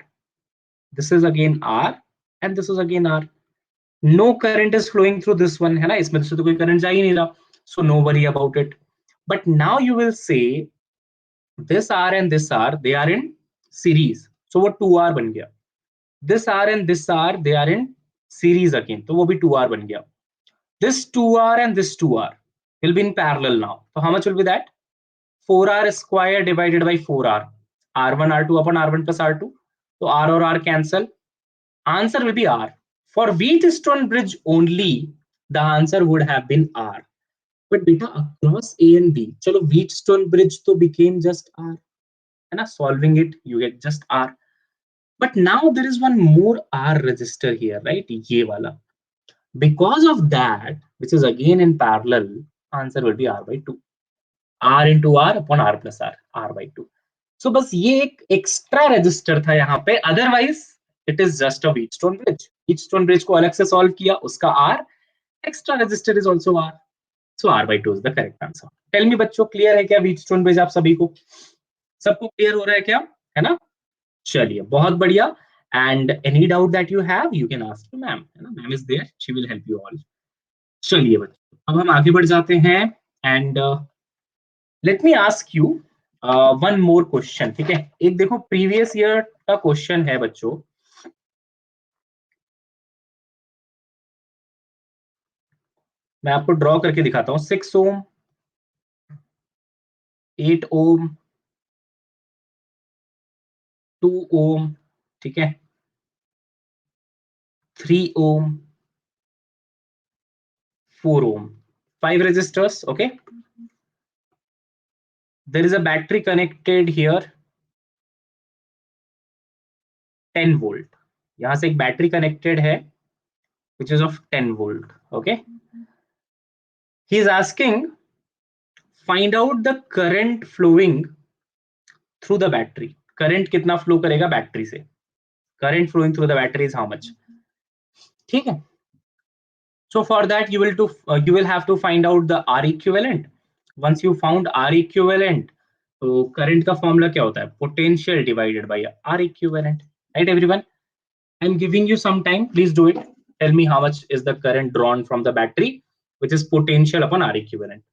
this is again R, and this is again R. No current is flowing through this one, है ना, इसमें से तो कोई current जा ही नहीं रहा, so no worry about it. But now you will say this R and this R, they are in series, so वो 2R बन गया। This R and this R, they are in series again, तो वो भी 2R बन गया। This 2R and this 2R will be in parallel now, so how much will be that? 4R square divided by 4R, R1 R2 upon R1 plus R2, so R और R cancel, answer will be R. For Wheatstone bridge only, the answer would have been R. But बेटा across a and B, चलो Wheatstone bridge तो became just R, है ना, solving it you get just R, but now there is one more R register here, right, ये वाला, because of that which is again in parallel, answer will be r by 2, r into r upon r plus r by 2. So बस ये एक extra register था यहाँ पे, otherwise it is just a Wheatstone bridge, Wheatstone bridge को अलग से solve किया, उसका r extra register is also r, so r by 2 is the correct answer. Tell me बच्चों, क्लियर है क्या व्हीटस्टोन ब्रिज? आप सभी को, सबको क्लियर हो रहा है क्या, है ना? चलिए बहुत बढ़िया, and any doubt that you have you can ask to ma'am, है ना, ma'am is there, she will help you all. चलिए बच्चों, अब हम आगे बढ़ जाते हैं, and let me ask you one more question, ठीक है? एक देखो प्रीवियस ईयर का क्वेश्चन है बच्चों, मैं आपको ड्रॉ करके दिखाता हूं. 6 ओम, 8 ओम, 2 ओम, ठीक है, 3 ओम, 4 ohm, 5 resistors. Okay, there is a battery connected here, 10 volt. यहां से एक बैटरी कनेक्टेड है which is of 10 volt. Okay, he is asking find out the current flowing through the battery. Current कितना फ्लो करेगा बैटरी से, current flowing through the battery is how much. ठीक है, so for that you will have to find out the R equivalent. Once you found R equivalent, तो current का formula क्या होता है, potential divided by R equivalent, right everyone? I'm giving you some time, please do it. Tell me how much is the current drawn from the battery, which is potential upon R equivalent.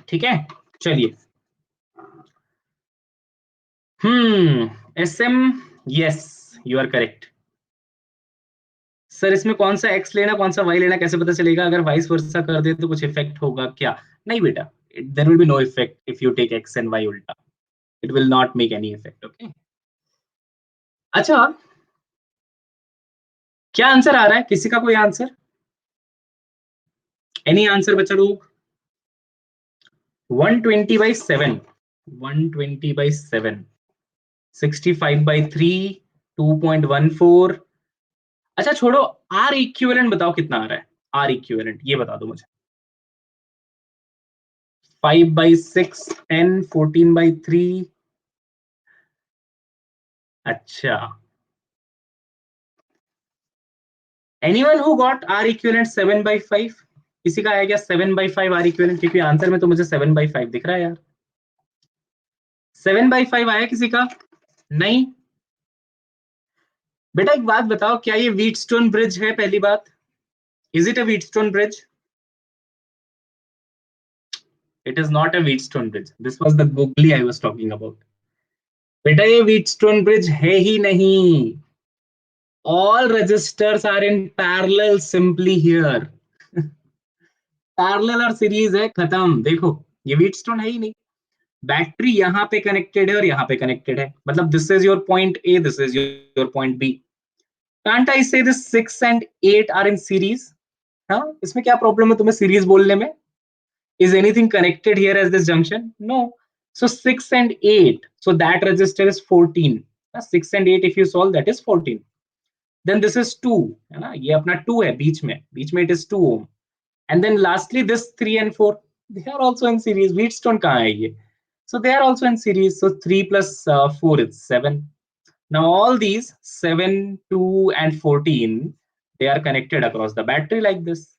ठीक है, चलिए. SM, yes, you are correct. Sir इसमें कौन सा x लेना कौन सा y लेना कैसे पता चलेगा, अगर वाइस वर्सा कर दे तो कुछ इफेक्ट होगा क्या? नहीं बेटा, there will be no effect if you take x and y उल्टा, it will not make any effect. Okay, अच्छा क्या आंसर आ रहा है, किसी का कोई आंसर, एनी आंसर बच्चा लोग? 120 by 7, 120 by 7, 65 by 3, 2.14. अच्छा छोड़ो, आर इक्विवेलेंट बताओ कितना आ रहा है, आर इक्विवेलेंट ये बता दो मुझे. 5 by 6, 10, 14 by 3. अच्छा, anyone who got R equivalent 7 by 5? किसी का आया क्या 7 by 5 आर इक्विवेलेंट? क्योंकि आंसर में तो मुझे 7 by 5 दिख रहा है यार. 7 by 5 आया किसी का? नहीं बेटा, एक बात बताओ, क्या ये व्हीटस्टोन ब्रिज है? पहली बात, is it a Wheatstone bridge? It is not a Wheatstone bridge. This was the googly I was talking about. बेटा ये Wheatstone bridge है ही नहीं. All resistors are in parallel simply here. Parallel और series है, खत्म. देखो ये Wheatstone है ही नहीं. बैटरी यहाँ पे कनेक्टेड है और यहाँ पे कनेक्टेड है, मतलब this is your point A, this is your point B. Can't I say this 6 and 8 are in series? हाँ, इसमें क्या प्रॉब्लम है तुम्हें सीरीज बोलने में? Is anything connected here as this junction? No. So 6 and 8. So that resistor is 14. 6 and 8 if you solve, that is 14. Then this is 2. है ना, ये अपना 2 है बीच में it is 2 ohm. And then lastly this 3 and 4. They are also in series. Wheatstone कहाँ है ये? So they are also in series. So 3 plus 4 is 7. Now all these 7, 2 and 14, they are connected across the battery like this.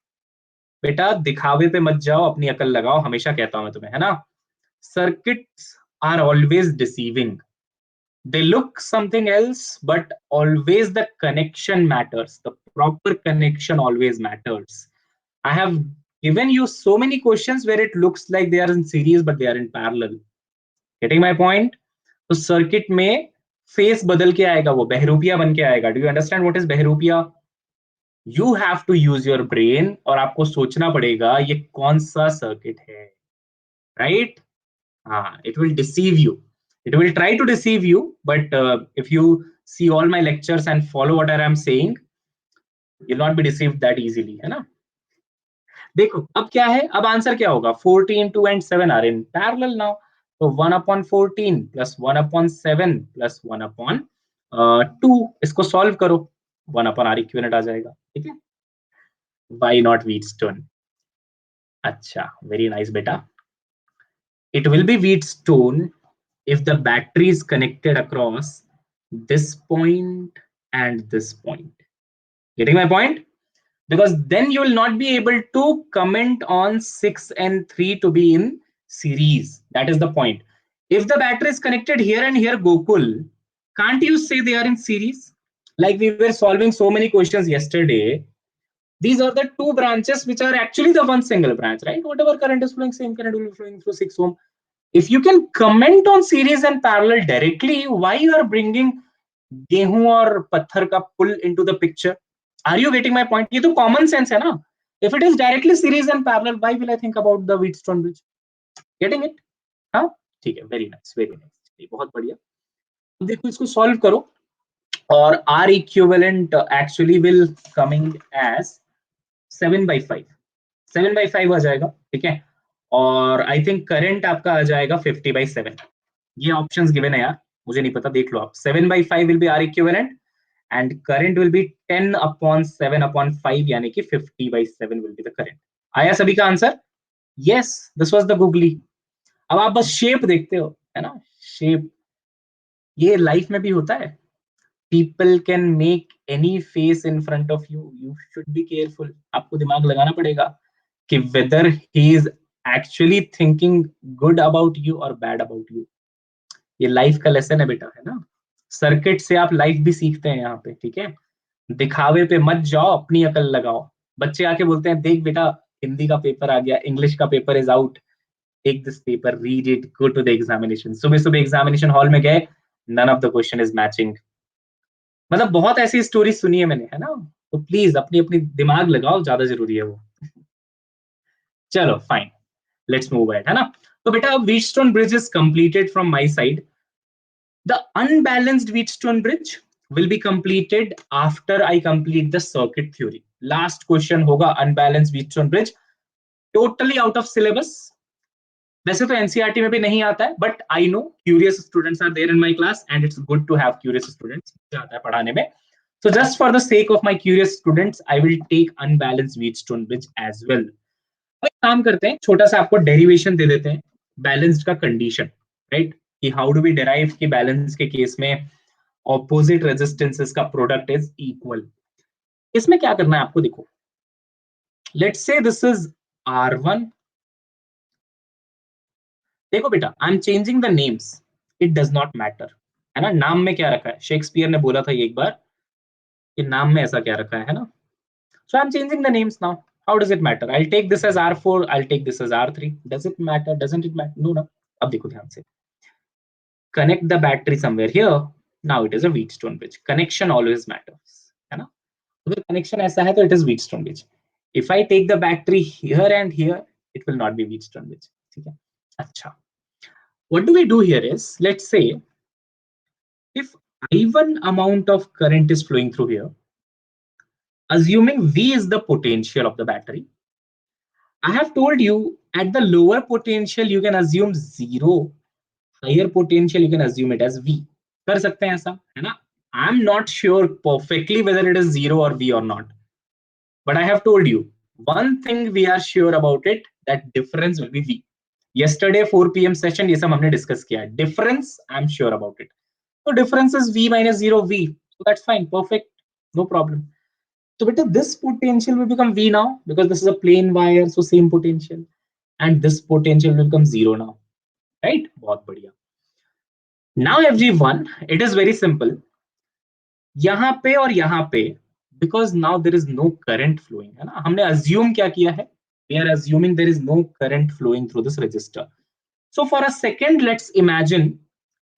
बेटा दिखावे पे मत जाओ, अपनी अकल लगाओ, हमेशा कहता हूं मैं तुम्हें, है ना. Circuits are always deceiving. They look something else, but always the connection matters. The proper connection always matters. I have given you so many questions where it looks like they are in series, but they are in parallel. Getting my point? तो circuit में face बदल के आएगा, वो बहरूपिया बन के आएगा. Do you understand what is बहरूपिया? You have to use your brain, और आपको सोचना पड़ेगा ये कौन सा सर्किट है, राइट? हाँ, it will deceive you. It will try to deceive you, but if you see all my lectures and follow what I am saying, you'll not be deceived that easily, है ना? देखो अब क्या है, अब answer क्या होगा? 14, 2 and 7 are in parallel now. तो 1/14 plus 1/7 plus 1/2, इसको सॉल्व करो, 1/R इक्विवेलेंट आ जाएगा. ठीक है? Why not Wheatstone? अच्छा, very nice बेटा. It will be Wheatstone if the battery is connected across this point and this point. Getting my point? Because then you will not be able to comment on 6 and 3 to be in series. That is the point. If the battery is connected here and here, Gokul, can't you say they are in series? Like we were solving so many questions yesterday. These are the two branches which are actually the one single branch, right? Whatever current is flowing, same current will be flowing through 6 ohm. If you can comment on series and parallel directly, why you are bringing गेहूं और पत्थर का pull into the picture? Are you getting my point? ये तो common sense है ना? If it is directly series and parallel, why will I think about the Wheatstone bridge? Getting it? हाँ, ठीक है. Very nice, very nice. बहुत बढ़िया. देखो इसको solve करो, और R equivalent actually will coming as 7/5. 7/5 आ जाएगा, ठीक है? और आई थिंक करंट आपका आ जाएगा 50/7. ये ऑप्शंस गिवन है यार, मुझे नहीं पता, देख लो आप. 7/5 will be R equivalent and current will be 10/7/5, यानी कि 50/7 विल बी द करंट. आया सभी का answer? Yes, this was the googly. अब आप बस शेप देखते हो, है ना? शेप ये लाइफ में भी होता है. People can make any face in front of you. You should be careful. आपको दिमाग लगाना पड़ेगा कि whether he is actually thinking good about you or bad about you. ये लाइफ का लेसन है बेटा, है ना? सर्किट से आप लाइफ भी सीखते हैं यहाँ पे, ठीक है? दिखावे पे मत जाओ, अपनी अकल लगाओ. बच्चे आके बोलते हैं देख बेटा हिंदी का पेपर आ गया, इंग्लिश का paper is out, take this paper, read it, go to the examination. सुबह सुबह एग्जामिनेशन हॉल में गए, none of the question is matching. मतलब बहुत ऐसी स्टोरी सुनी है मैंने, है ना? तो प्लीज अपनी अपनी दिमाग लगाओ, ज्यादा जरूरी है वो. चलो फाइन, लेट्स मूव अहेड, है ना? तो बेटा Wheatstone bridge is completed from my side. The unbalanced Wheatstone bridge will be completed after I complete the circuit theory. Last question होगा unbalanced Wheatstone bridge, totally out of syllabus. वैसे तो NCERT में भी नहीं आता है, but I know curious students are there in my class and it's good to have curious students. आता है पढ़ाने में. So just for the sake of my curious students, I will take unbalanced Wheatstone bridge as well. एक काम करते हैं, छोटा सा आपको डेरिवेशन दे देते हैं बैलेंस्ड का कंडीशन, राइट? कि हाउ डू वी डिराइव कि बैलेंस के केस में ऑपोजिट रेजिस्टेंसेस का प्रोडक्ट इज इक्वल. इसमें क्या करना है आपको, देखो let's say this is R1. देखो बेटा आई am changing the names, it does not matter, है ना? नाम में क्या रखा है, शेक्सपियर ने बोला था एक बार कि नाम में ऐसा क्या रखा है ना? So I am changing the names now. How does it matter? I'll take this as R4, I'll take this as R3. Does it matter? Doesn't it matter? No, no. अब देखो ध्यान से. Connect the battery somewhere here. Now it is a Wheatstone bridge. Connection always matters, है ना? अगर connection ऐसा है तो it is Wheatstone bridge. If I take the battery here and here, it will not be Wheatstone bridge. ठीक है? अच्छा. What do we do here is, let's say, if I1 amount of current is flowing through here, assuming V is the potential of the battery, I have told you at the lower potential you can assume 0, higher potential you can assume it as V. कर सकते हैं ऐसा, है ना? I am not sure perfectly whether it is 0 or V or not, but I have told you one thing we are sure about it, that difference will be V. Yesterday 4 PM session ये सब हमने discuss किया है. Difference I am sure about it. So difference is V minus 0 V. So that's fine, perfect, no problem. So beta, this potential will become V now because this is a plain wire, so same potential, and this potential will become 0 now, right? बहुत बढ़िया. Now everyone, it is very simple, यहाँ पे और यहाँ पे, because now there is no current flowing, है ना, हमने अज्यूम क्या किया है, we are assuming there is no current flowing through this register. So for a second, let's imagine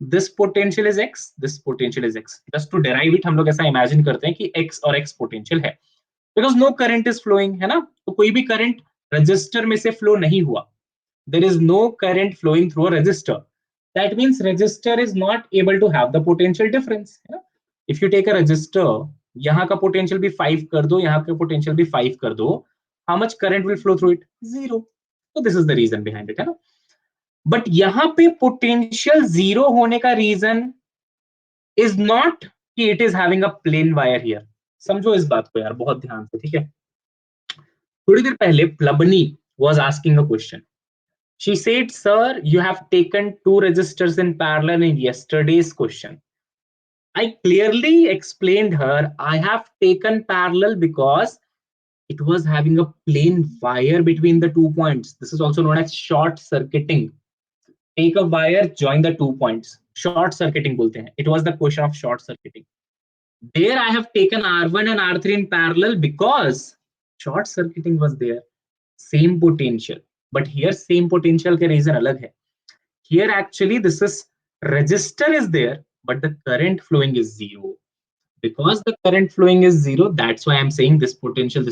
this potential is x, this potential is x. Just to derive it, हम लोग ऐसा imagine करते हैं कि x और x potential है, because no current is flowing, है ना, तो कोई भी current resistor में से flow नहीं हुआ. There is no current flowing through a resistor. That means resistor is not able to have the potential difference, है ना. If you take a resistor, यहाँ का potential भी 5 कर दो, यहाँ का potential भी 5 कर दो, how much current will flow through it? 0. So this is the reason behind it, है ना. बट यहां पे पोटेंशियल जीरो होने का रीजन इज नॉट कि it is having a plain wire here. समझो इस बात को यार बहुत ध्यान से, ठीक है. थोड़ी देर पहले प्लबनी was asking a question. She said, sir you have taken 2 resistors in parallel in yesterday's question. I clearly explained her I have taken parallel because it was having a plain wire between the 2 points. This is also known as short circuiting. Take a wire, join the 2 points. Short circuiting बोलते हैं. It was the question of short circuiting. There I have taken R1 and R3 in parallel because short circuiting was there. Same potential. But here same potential के reason अलग है. Here actually this is resistor is there, but the current flowing is 0. Because the current flowing is 0, that's why I'm saying this potential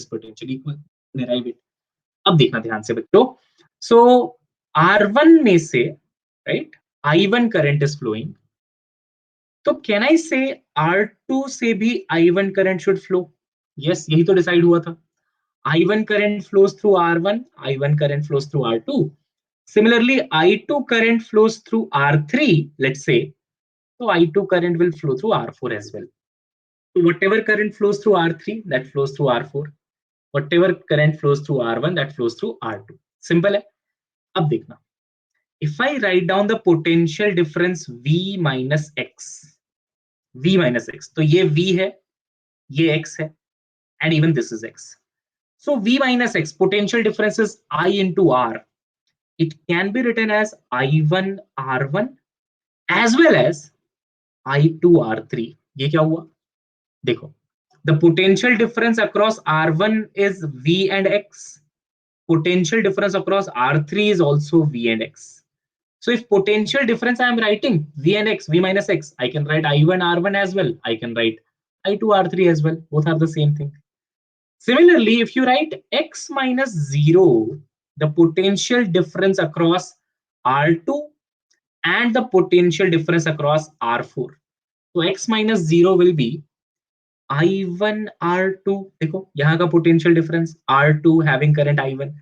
equal. Derive it. अब देखना ध्यान से बच्चों. So R1 में से, right, I1 current is flowing. तो can I say R2 से भी I1 current should flow? Yes, यही तो decide हुआ था. I1 current flows through R1, I1 current flows through R2. Similarly, I2 current flows through R3, let's say. So I2 current will flow through R4 as well. So whatever current flows through R3, that flows through R4. Whatever current flows through R1, that flows through R2. Simple है. अब देखना. If I write down the potential difference V minus X, V minus X, तो ये V है, ये X है, and even this is X. So V minus X, potential difference is I into R. It can be written as I1 R1 as well as I2 R3. ये क्या हुआ? देखो, the potential difference across R1 is V and X. Potential difference across R3 is also V and X. So if potential difference I am writing V and X, V minus X, I can write I1 R1 as well. I can write I2 R3 as well. Both are the same thing. Similarly, if you write X minus 0, the potential difference across R2 and the potential difference across R4. So X minus 0 will be I1 R2. देखो यहाँ का potential difference R2 having current I1.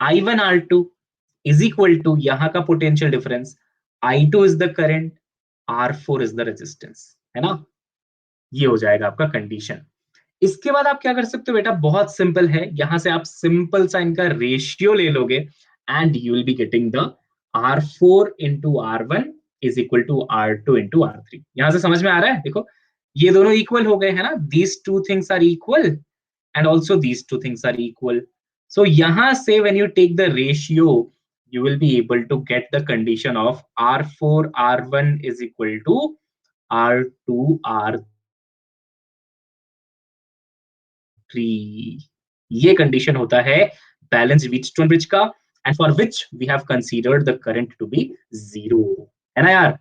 I1 R2 is equal to यहाँ का potential difference I2 is the current, R4 is the resistance, है ना. ये हो जाएगा आपका कंडीशन. इसके बाद आप क्या कर सकते हो बेटा, बहुत सिंपल है. यहां से आप सिंपल सा इनका रेशियो ले लोगे and you will be getting the R4 into R1 is equal to R2 into R3. यहां से समझ में आ रहा है. देखो ये दोनों इक्वल हो गए है ना. These two things are equal and also these two things are equal. So यहाँ से when you take the ratio, you will be able to get the condition of R4 R1 is equal to R2 R3. ये condition होता है balance Wheatstone bridge का, and for which we have considered the current to be 0, है ना यार.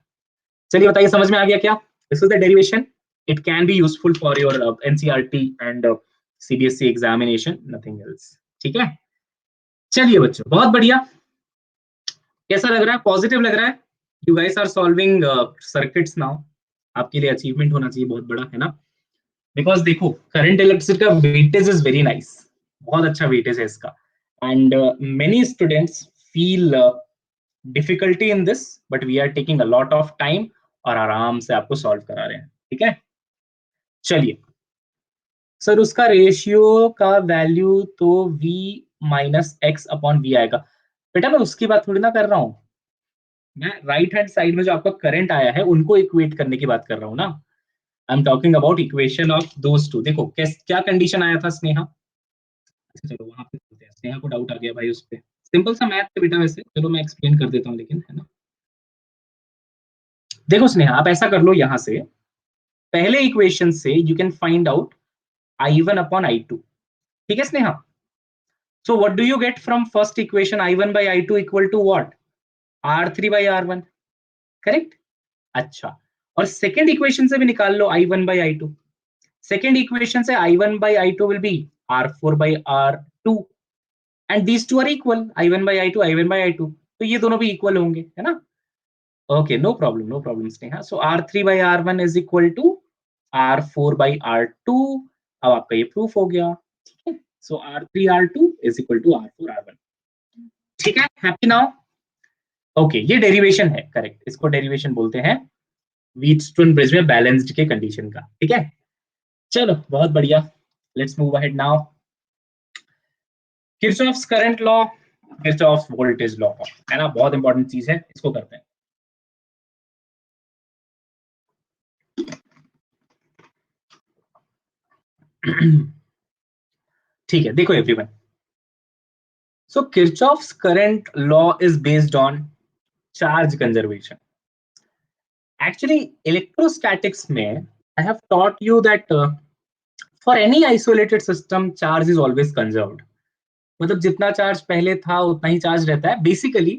चलिए बताइए समझ में आ गया क्या? This is the derivation. It can be useful for your NCERT and CBSE examination, nothing else. ठीक है, चलिए बच्चों बहुत बढ़िया. कैसा लग रहा है? पॉजिटिव लग रहा है? You guys are solving circuits now. आपके लिए अचीवमेंट होना चाहिए बहुत बड़ा, है ना. बिकॉज देखो करंट इलेक्ट्रिसिटी का वेटेज इज वेरी नाइस. बहुत अच्छा वेटेज है इसका. And many students feel difficulty in this, but we are taking a lot of time और आराम से आपको सॉल्व करा रहे हैं. ठीक है, चलिए. सर उसका रेशियो का वैल्यू तो v minus x upon v आएगा. बेटा मैं उसकी बात थोड़ी ना कर रहा हूँ. मैं राइट हैंड साइड में जो आपका करंट आया है उनको इक्वेट करने की बात कर रहा हूँ ना. I am talking about equation of those two. देखो क्या कंडीशन आया था स्नेहा. अच्छा चलो वहां पे चलते हैं. स्नेहा को डाउट आ गया भाई उस पे. सिंपल सा मैथ है बेटा वैसे. चलो मैं एक्सप्लेन कर देता हूँ लेकिन, है ना. देखो स्नेहा, आप ऐसा कर लो, यहां से पहले इक्वेशन से you can find out I1 upon I2, ठीक है Sneha? So what do you get from first equation? I1 by I2 equal to what? R3 by R1, correct? अच्छा, और सेकेंड इक्वेशन से भी निकाल लो I1 by I2. Second equation से I1 by I2 will be R4 by R2, and these two are equal, I1 by I2, I1 by I2. तो ये दोनों भी इक्वल होंगे, है ना? Okay, no problem Sneha. So R3 by R1 is equal to R4 by R2. अब आपका ये प्रूफ हो गया, ठीक है? So R3 R2 is equal to R4 R1. ठीक है, हैप्पी नाउ? ओके, ये डेरिवेशन है, करेक्ट, इसको डेरिवेशन बोलते हैं व्हीटस्टोन ब्रिज में बैलेंस्ड के कंडीशन का, ठीक है? चलो बहुत बढ़िया, let's move ahead now. Kirchhoff's current law, Kirchhoff's voltage law, है ना, बहुत इंपॉर्टेंट चीज है, इसको करते हैं. ठीक है, देखो everyone. So Kirchhoff's current law is based on charge conservation. Actually, electrostatics में I have taught you that for any isolated system, charge is always conserved. मतलब जितना चार्ज पहले था उतना ही चार्ज रहता है. Basically,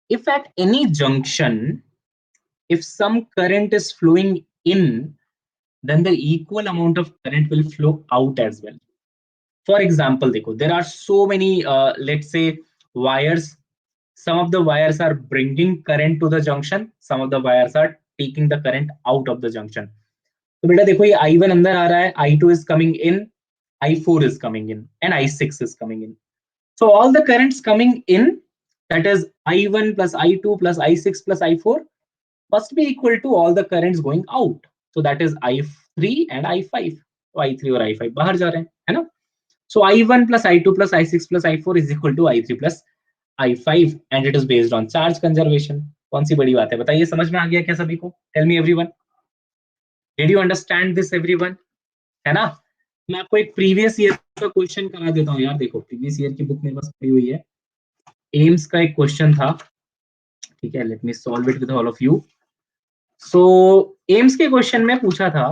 if at any junction, if some current is flowing in, then the equal amount of current will flow out as well. For example, देखो, there are so many, let's say, wires. Some of the wires are bringing current to the junction, some of the wires are taking the current out of the junction. तो बेटा देखो, ये I1 अंदर आ रहा है, I2 is coming in, I4 is coming in, and I6 is coming in. So all the currents coming in, that is I1 plus I2 plus I6 plus I4, must be equal to all the currents going out. So that is I3 and I5. तो I3 और I5 बाहर जा रहे हैं, है ना? So I1 plus I2 plus I6 plus I4 is equal to I3 plus I5, and it is based on charge conservation. कौन सी बड़ी बात है, बताइए, समझ में आ गया क्या सभी को? Tell me everyone. Did you understand this everyone? है ना? मैं आपको एक प्रीवियस ईयर का क्वेश्चन करा देता हूँ यार. देखो, प्रीवियस ईयर की बुक मेरे पास पड़ी हुई है. एम्स का एक क्वेश्चन था, ठीक है? Let me solve it with all of you. So AIIMS के क्वेश्चन में पूछा था,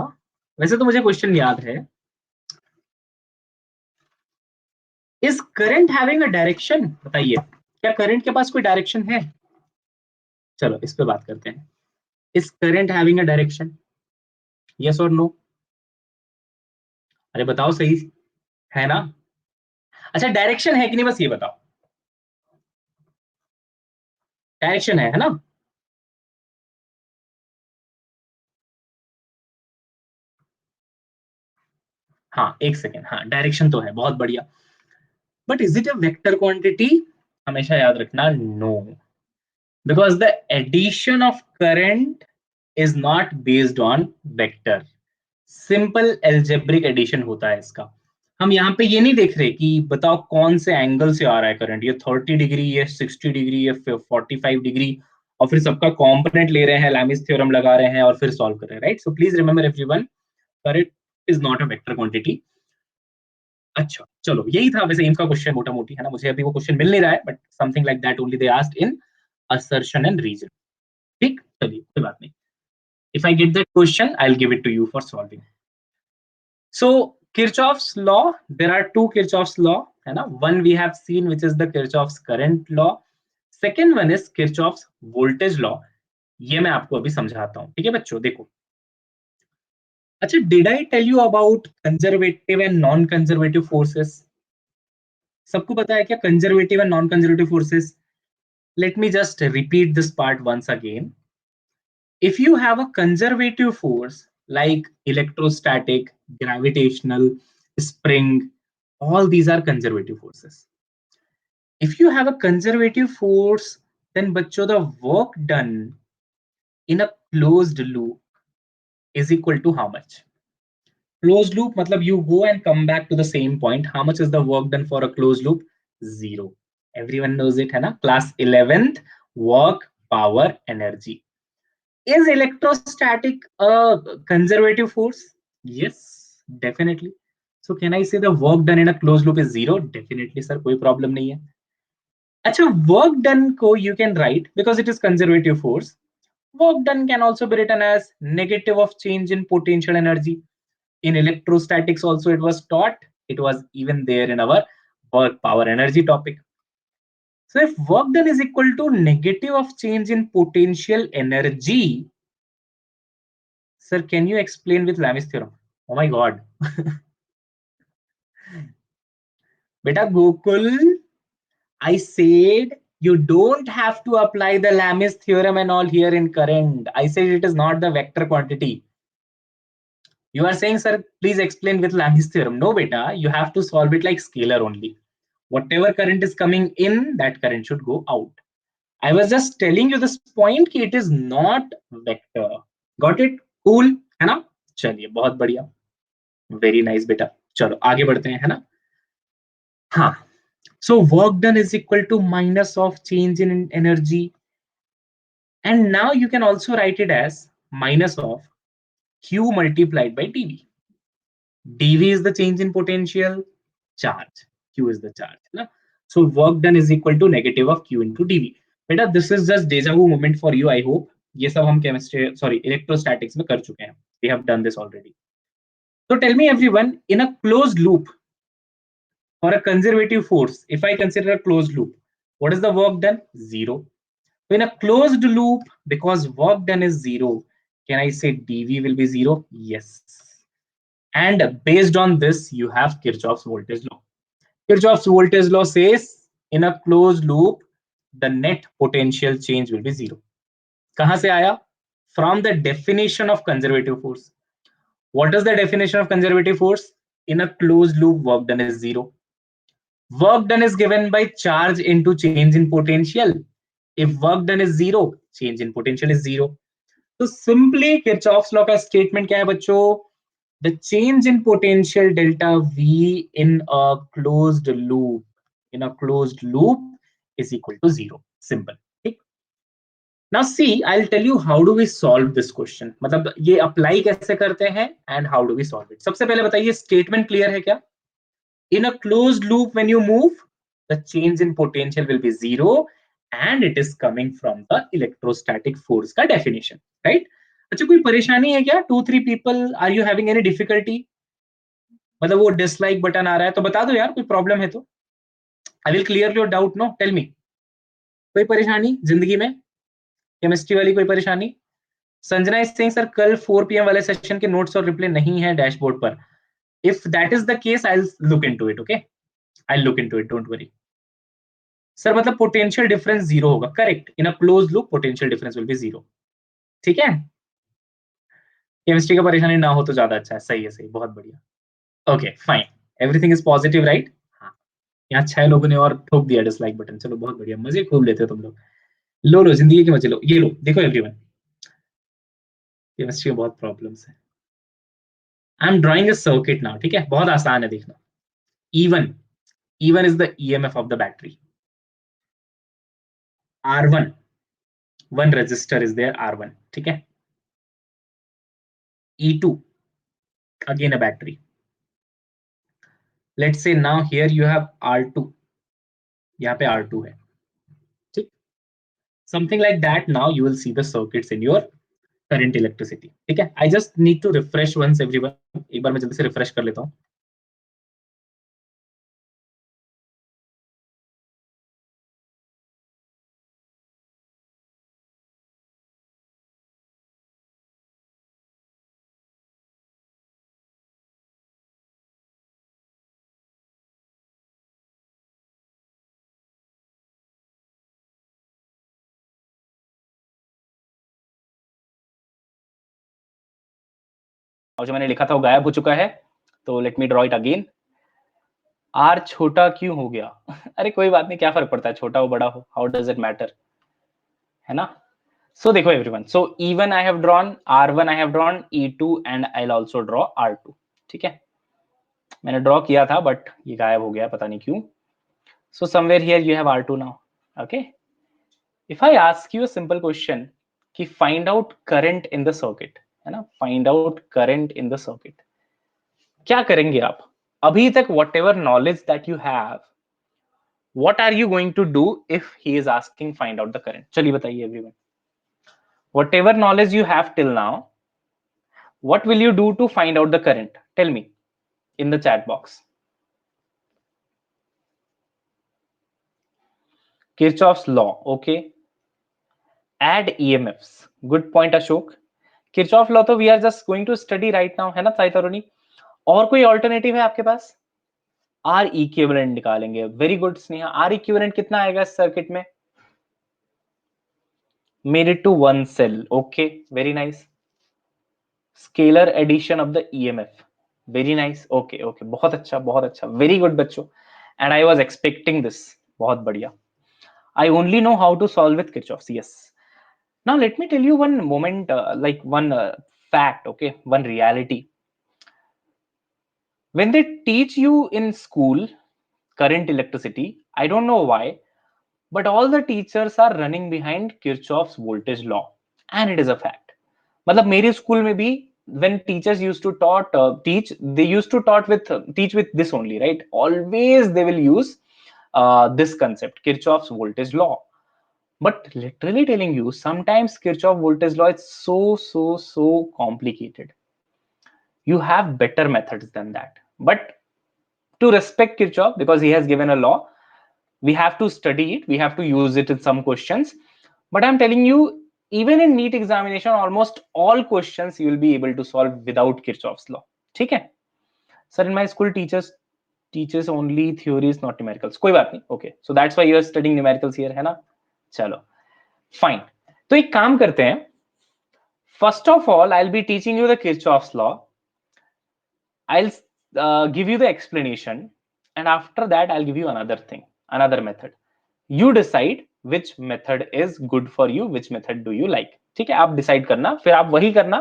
वैसे तो मुझे क्वेश्चन याद है, is current having a direction? बताइए, क्या करंट के पास कोई डायरेक्शन है? चलो इस पे बात करते हैं. Is current having a direction? Yes और नो? अरे बताओ सही, है ना? अच्छा, डायरेक्शन है कि नहीं, बस ये बताओ. डायरेक्शन है ना? हाँ, एक सेकेंड. हाँ, डायरेक्शन तो है, बहुत बढ़िया. But is it a vector quantity? हमेशा याद रखना, no. Because the addition of current is not based on vector. Simple algebraic addition होता है इसका. हम यहाँ पे ये नहीं देख रहे कि बताओ कौन से एंगल से आ रहा है करंट, ये 30 डिग्री, ये 60 डिग्री, ये 45 डिग्री, और फिर सबका कॉम्पोनेंट ले रहे हैं, लैमिस थ्योरम लगा रहे हैं और फिर सॉल्व कर रहे हैं, right? So please remember everyone, current is not a vector quantity. अच्छा चलो, यही था वैसे एम्स का क्वेश्चन मोटा मोटी, है ना? मुझे अभी वो क्वेश्चन मिल नहीं रहा है, but something like that only they asked in assertion and reason. ठीक, चलिए कोई बात नहीं. If I get that question, I'll give it to you for solving. So Kirchhoff's law, there are two Kirchhoff's law, है ना? One we have seen, which is the Kirchhoff's current law. Second one is Kirchhoff's voltage law. ये मैं आपको अभी समझाता हूँ, ठीक है बच्चों? देखो, अच्छा, did I tell you about conservative and non-conservative forces? सबको पता है क्या conservative and non-conservative forces? Let me just repeat this part once again. If you have a conservative force like electrostatic, gravitational, spring, all these are conservative forces. If you have a conservative force, then bachcho, the work done in a closed loop is equal to how much? Closed loop matlab you go and come back to the same point. How much is the work done for a closed loop? Zero. Everyone knows it, hai na? Class 11th, work, power, energy. Is electrostatic a conservative force? Yes, definitely. So can I say the work done in a closed loop is zero? Definitely, sir. कोई problem नहीं है. अच्छा, work done को you can write, because it is conservative force. Work done can also be written as negative of change in potential energy. In electrostatics also it was taught. It was even there in our work power energy topic. So if work done is equal to negative of change in potential energy, sir, can you explain with Lami's theorem? Oh my God. Beta Gokul, I said you don't have to apply the Lami's theorem and all here in current. I said it is not the vector quantity. You are saying, sir, please explain with Lami's theorem. No, beta, you have to solve it like scalar only. Whatever current is coming in, that current should go out. I was just telling you this point कि it is not vector. Got it? Cool है ना? चलिए बहुत बढ़िया. Very nice बेटा. चलो आगे बढ़ते हैं है ना? हाँ. So work done is equal to minus of change in energy. And now you can also write it as minus of Q multiplied by dV. dV is the change in potential, charge. Q is the charge. Na? So work done is equal to negative of Q into dV. बेटा this is just deja vu moment for you, I hope. ये सब हम chemistry, sorry, electrostatics में कर चुके हैं. We have done this already. So tell me everyone, in a closed loop or a conservative force, if I consider a closed loop, what is the work done? Zero. So in a closed loop, because work done is zero, can I say dV will be zero? Yes. And based on this, you have Kirchhoff's voltage law. Kirchhoff's voltage law says in a closed loop, the net potential change will be zero. कहां से आया? From the definition of conservative force. What is the definition of conservative force? In a closed loop, work done is zero. Work done is given by charge into change in potential. If work done is zero, change in potential is zero. So simply Kirchhoff's law का statement क्या है बच्चों? The change in potential delta V in a closed loop is equal to zero. Simple. ठीक? Now see, I'll tell you how do we solve this question. मतलब ये apply कैसे करते हैं and how do we solve it. सबसे पहले बताइए statement clear है क्या? In a closed loop, when you move, the change in potential will be zero, and it is coming from the electrostatic force का definition, right? अच्छा कोई परेशानी है क्या? 2-3 people, are you having any difficulty? मतलब वो dislike button आ रहा है तो बता दो यार, कोई problem है तो. I will clear your doubt. No, tell me. कोई परेशानी जिंदगी में? केमिस्ट्री वाली कोई परेशानी? संजना इज सेइंग सर कल 4 PM वाले सेशन के नोट्स और रिप्ले नहीं है डैशबोर्ड पर. If that is the case, I'll look into it. Okay, I'll look into it. Don't worry. Sir मतलब पोटेंशियल डिफरेंस जीरो होगा. Correct. In a close loop potential difference will be zero. ठीक है. Chemistry का परेशानी ना हो तो ज्यादा अच्छा है. सही है, सही, बहुत बढ़िया. Okay fine. Everything is positive right? हाँ. यहाँ 6 लोगों ने और ठोक दिया डिसलाइक बटन. चलो बहुत बढ़िया, मजे खूब लेते हो तुम लोग. लो लो जिंदगी के मजे लो. ये लो देखो एवरीवन, केमिस्ट्री में बहुत प्रॉब्लम्स है. I am drawing a circuit now. ठीक है, बहुत आसान है देखना. E1 is the EMF of the battery. R1, one resistor is there, R1. ठीक है. E2, again a battery. Let's say now here you have R2. यहाँ पे R2 है. ठीक. Something like that. Now you will see the circuits in your current electricity. ठीक है. I just need to refresh once everyone. एक बार मैं जल्दी से refresh कर लेता हूँ. और जो मैंने लिखा था वो गायब हो चुका है, तो let me draw it again. R छोटा क्यों हो गया? अरे कोई बात नहीं, क्या फर्क पड़ता है, छोटा हो बड़ा हो, हाउ डज इट मैटर, है ना? सो देखो everyone, so E1 I have drawn, R1 I have drawn, E2 and I will also draw R2. ठीक है, मैंने ड्रॉ किया था बट ये गायब हो गया, पता नहीं क्यों. So somewhere here you have R2 now. Okay, if I ask you a simple question कि find out current in the circuit, है ना, find out current in the circuit, क्या करेंगे आप? अभी तक whatever knowledge that you have, what are you going to do if he is asking find out the current? चलिए बताइए everyone. whatever knowledge you have till now, what will you do to find out the current? Tell me in the chat box. Kirchhoff's law, okay. Add EMFs, good point Ashok. Kirchhoff law तो we are just going to study right now, है ना साई तरुणी? और कोई alternative है आपके पास? R equivalent निकालेंगे, very good Sneha. R equivalent कितना आएगा इस सर्किट में? Made it to one cell, okay, very nice. Scalar addition of the EMF, very nice, okay okay, बहुत अच्छा, वेरी गुड बच्चों, and I was expecting this, बहुत बढ़िया। I only know how to solve with Kirchhoff's, yes. Now let me tell you one moment, like one fact, okay, one reality. When they teach you in school current electricity, I don't know why, but all the teachers are running behind Kirchhoff's voltage law, and it is a fact. मतलब मेरे school में भी when teachers used to teach, they used to teach with this only, right? Always they will use this concept, Kirchhoff's voltage law. But literally telling you, sometimes Kirchhoff voltage law is so complicated. You have better methods than that. But to respect Kirchhoff, because he has given a law, we have to study it, we have to use it in some questions. But I'm telling you, even in NEET examination, almost all questions you will be able to solve without Kirchhoff's law. ठीक है? Sir, in my school teaches only theories, not numericals. कोई बात नहीं, okay. So that's why you are studying numericals here, है ना? चलो, fine. तो एक काम करते हैं, first of all I'll be teaching you the Kirchhoff's law. I'll give you the explanation, and after that I'll give you another thing, another method. You decide which method is good for you, which method do you like. ठीक है, आप decide करना, फिर आप वही करना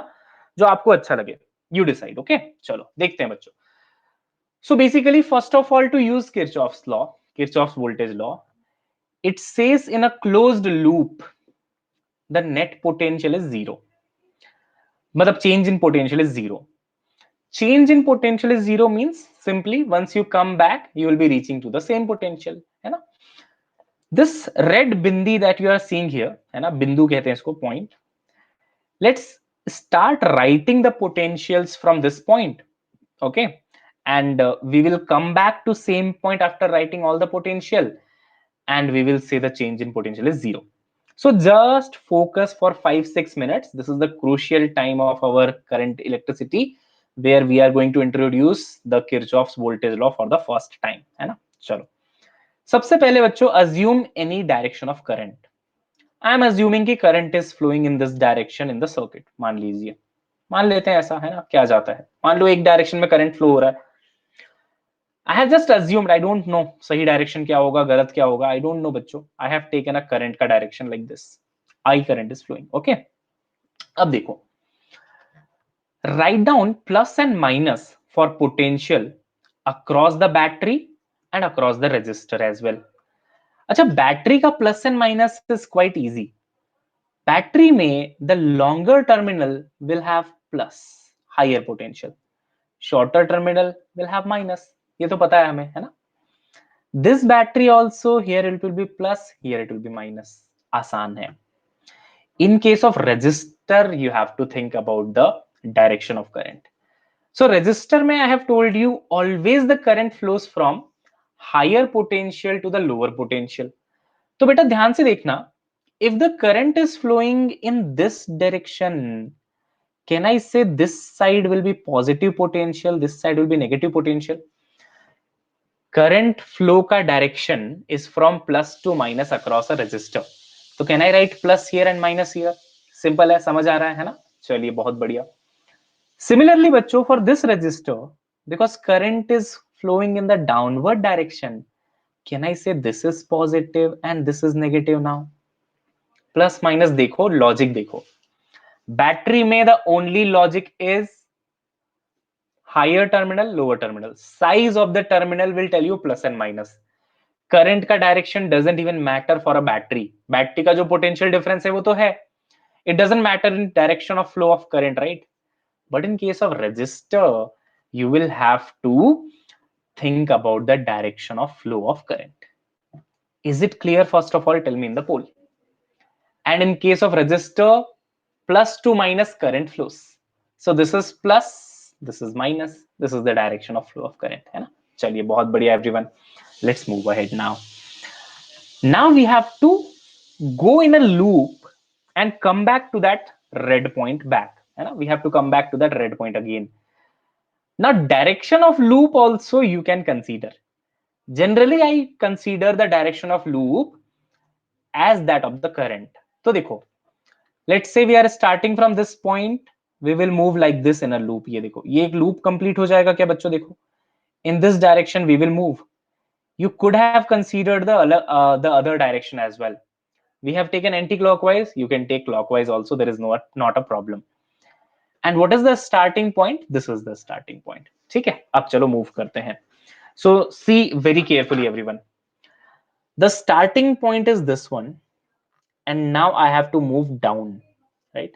जो आपको अच्छा लगे. You decide, okay? चलो देखते हैं बच्चों. So basically, first of all, to use Kirchhoff's law, Kirchhoff's voltage law, it says in a closed loop the net potential is zero. मतलब change in potential is zero. Change in potential is zero means simply once you come back, you will be reaching to the same potential, है ना? This red bindi that you are seeing here, है ना? बिंदु कहते हैं इसको, point. Let's start writing the potentials from this point, okay? And we will come back to same point after writing all the potential, and we will say the change in potential is zero. So just focus for 5-6 minutes. This is the crucial time of our current electricity, where we are going to introduce the Kirchhoff's voltage law for the first time, है ना? चलो, सबसे पहले बच्चों, assume any direction of current. I am assuming कि current is flowing in this direction in the circuit. मान लीजिए, मान लेते हैं ऐसा, है ना? क्या जाता है, मान लो एक डायरेक्शन में करंट फ्लो हो रहा है. I have just assumed, I don't know सही डायरेक्शन क्या होगा, गलत क्या होगा, I don't know बच्चों. I have taken a current का direction like this. I current is flowing, okay? अब देखो, write down plus and minus for potential across the battery and across the resistor as well. अच्छा, battery का plus and minus is quite easy. Battery में the longer terminal will have plus, higher potential. Shorter terminal will have minus, ये तो पता है हमें, है ना? This battery also, here it will be plus, here it will be minus. आसान है. In case of resistor you have to think about the direction of current. So resistor में I have told you always the current flows from higher potential to the lower potential. तो बेटा ध्यान से देखना, if the current is flowing in this direction, can I say this side will be positive potential, this side will be negative potential? Current flow का direction is from plus to minus across a resistor. तो can I write plus here and minus here? Simple है, समझ आ रहा है ना? चलिए, बहुत बढ़िया. Similarly बच्चों, for this resistor, because current is flowing in the downward direction, can I say this is positive and this is negative now? Plus minus देखो, लॉजिक देखो. बैटरी में the only logic is higher terminal, lower terminal. Size of the terminal will tell you plus and minus. Current का direction doesn't even matter for a battery. Battery का जो potential difference है वो तो है, it doesn't matter in direction of flow of current, right? But in case of resistor you will have to think about the direction of flow of current. Is it clear? First of all, tell me in the poll. And in case of resistor, plus to minus current flows. So this is plus, this is minus, this is the direction of flow of current, है ना? चलिए बहुत बढ़िया everyone. Let's move ahead now. Now we have to go in a loop and come back to that red point back. है ना? We have to come back to that red point again. Now direction of loop also you can consider. Generally I consider the direction of loop as that of the current. तो देखो, let's say we are starting from this point, we will move like this in a loop. ये देखो, ये एक loop complete हो जाएगा क्या बच्चों? देखो, in this direction we will move. You could have considered the other direction as well. We have taken anti-clockwise, you can take clockwise also, there is not a problem. And what is the starting point? This is the starting point. ठीक है, अब चलो move करते हैं. So see very carefully everyone. The starting point is this one, and now I have to move down, right?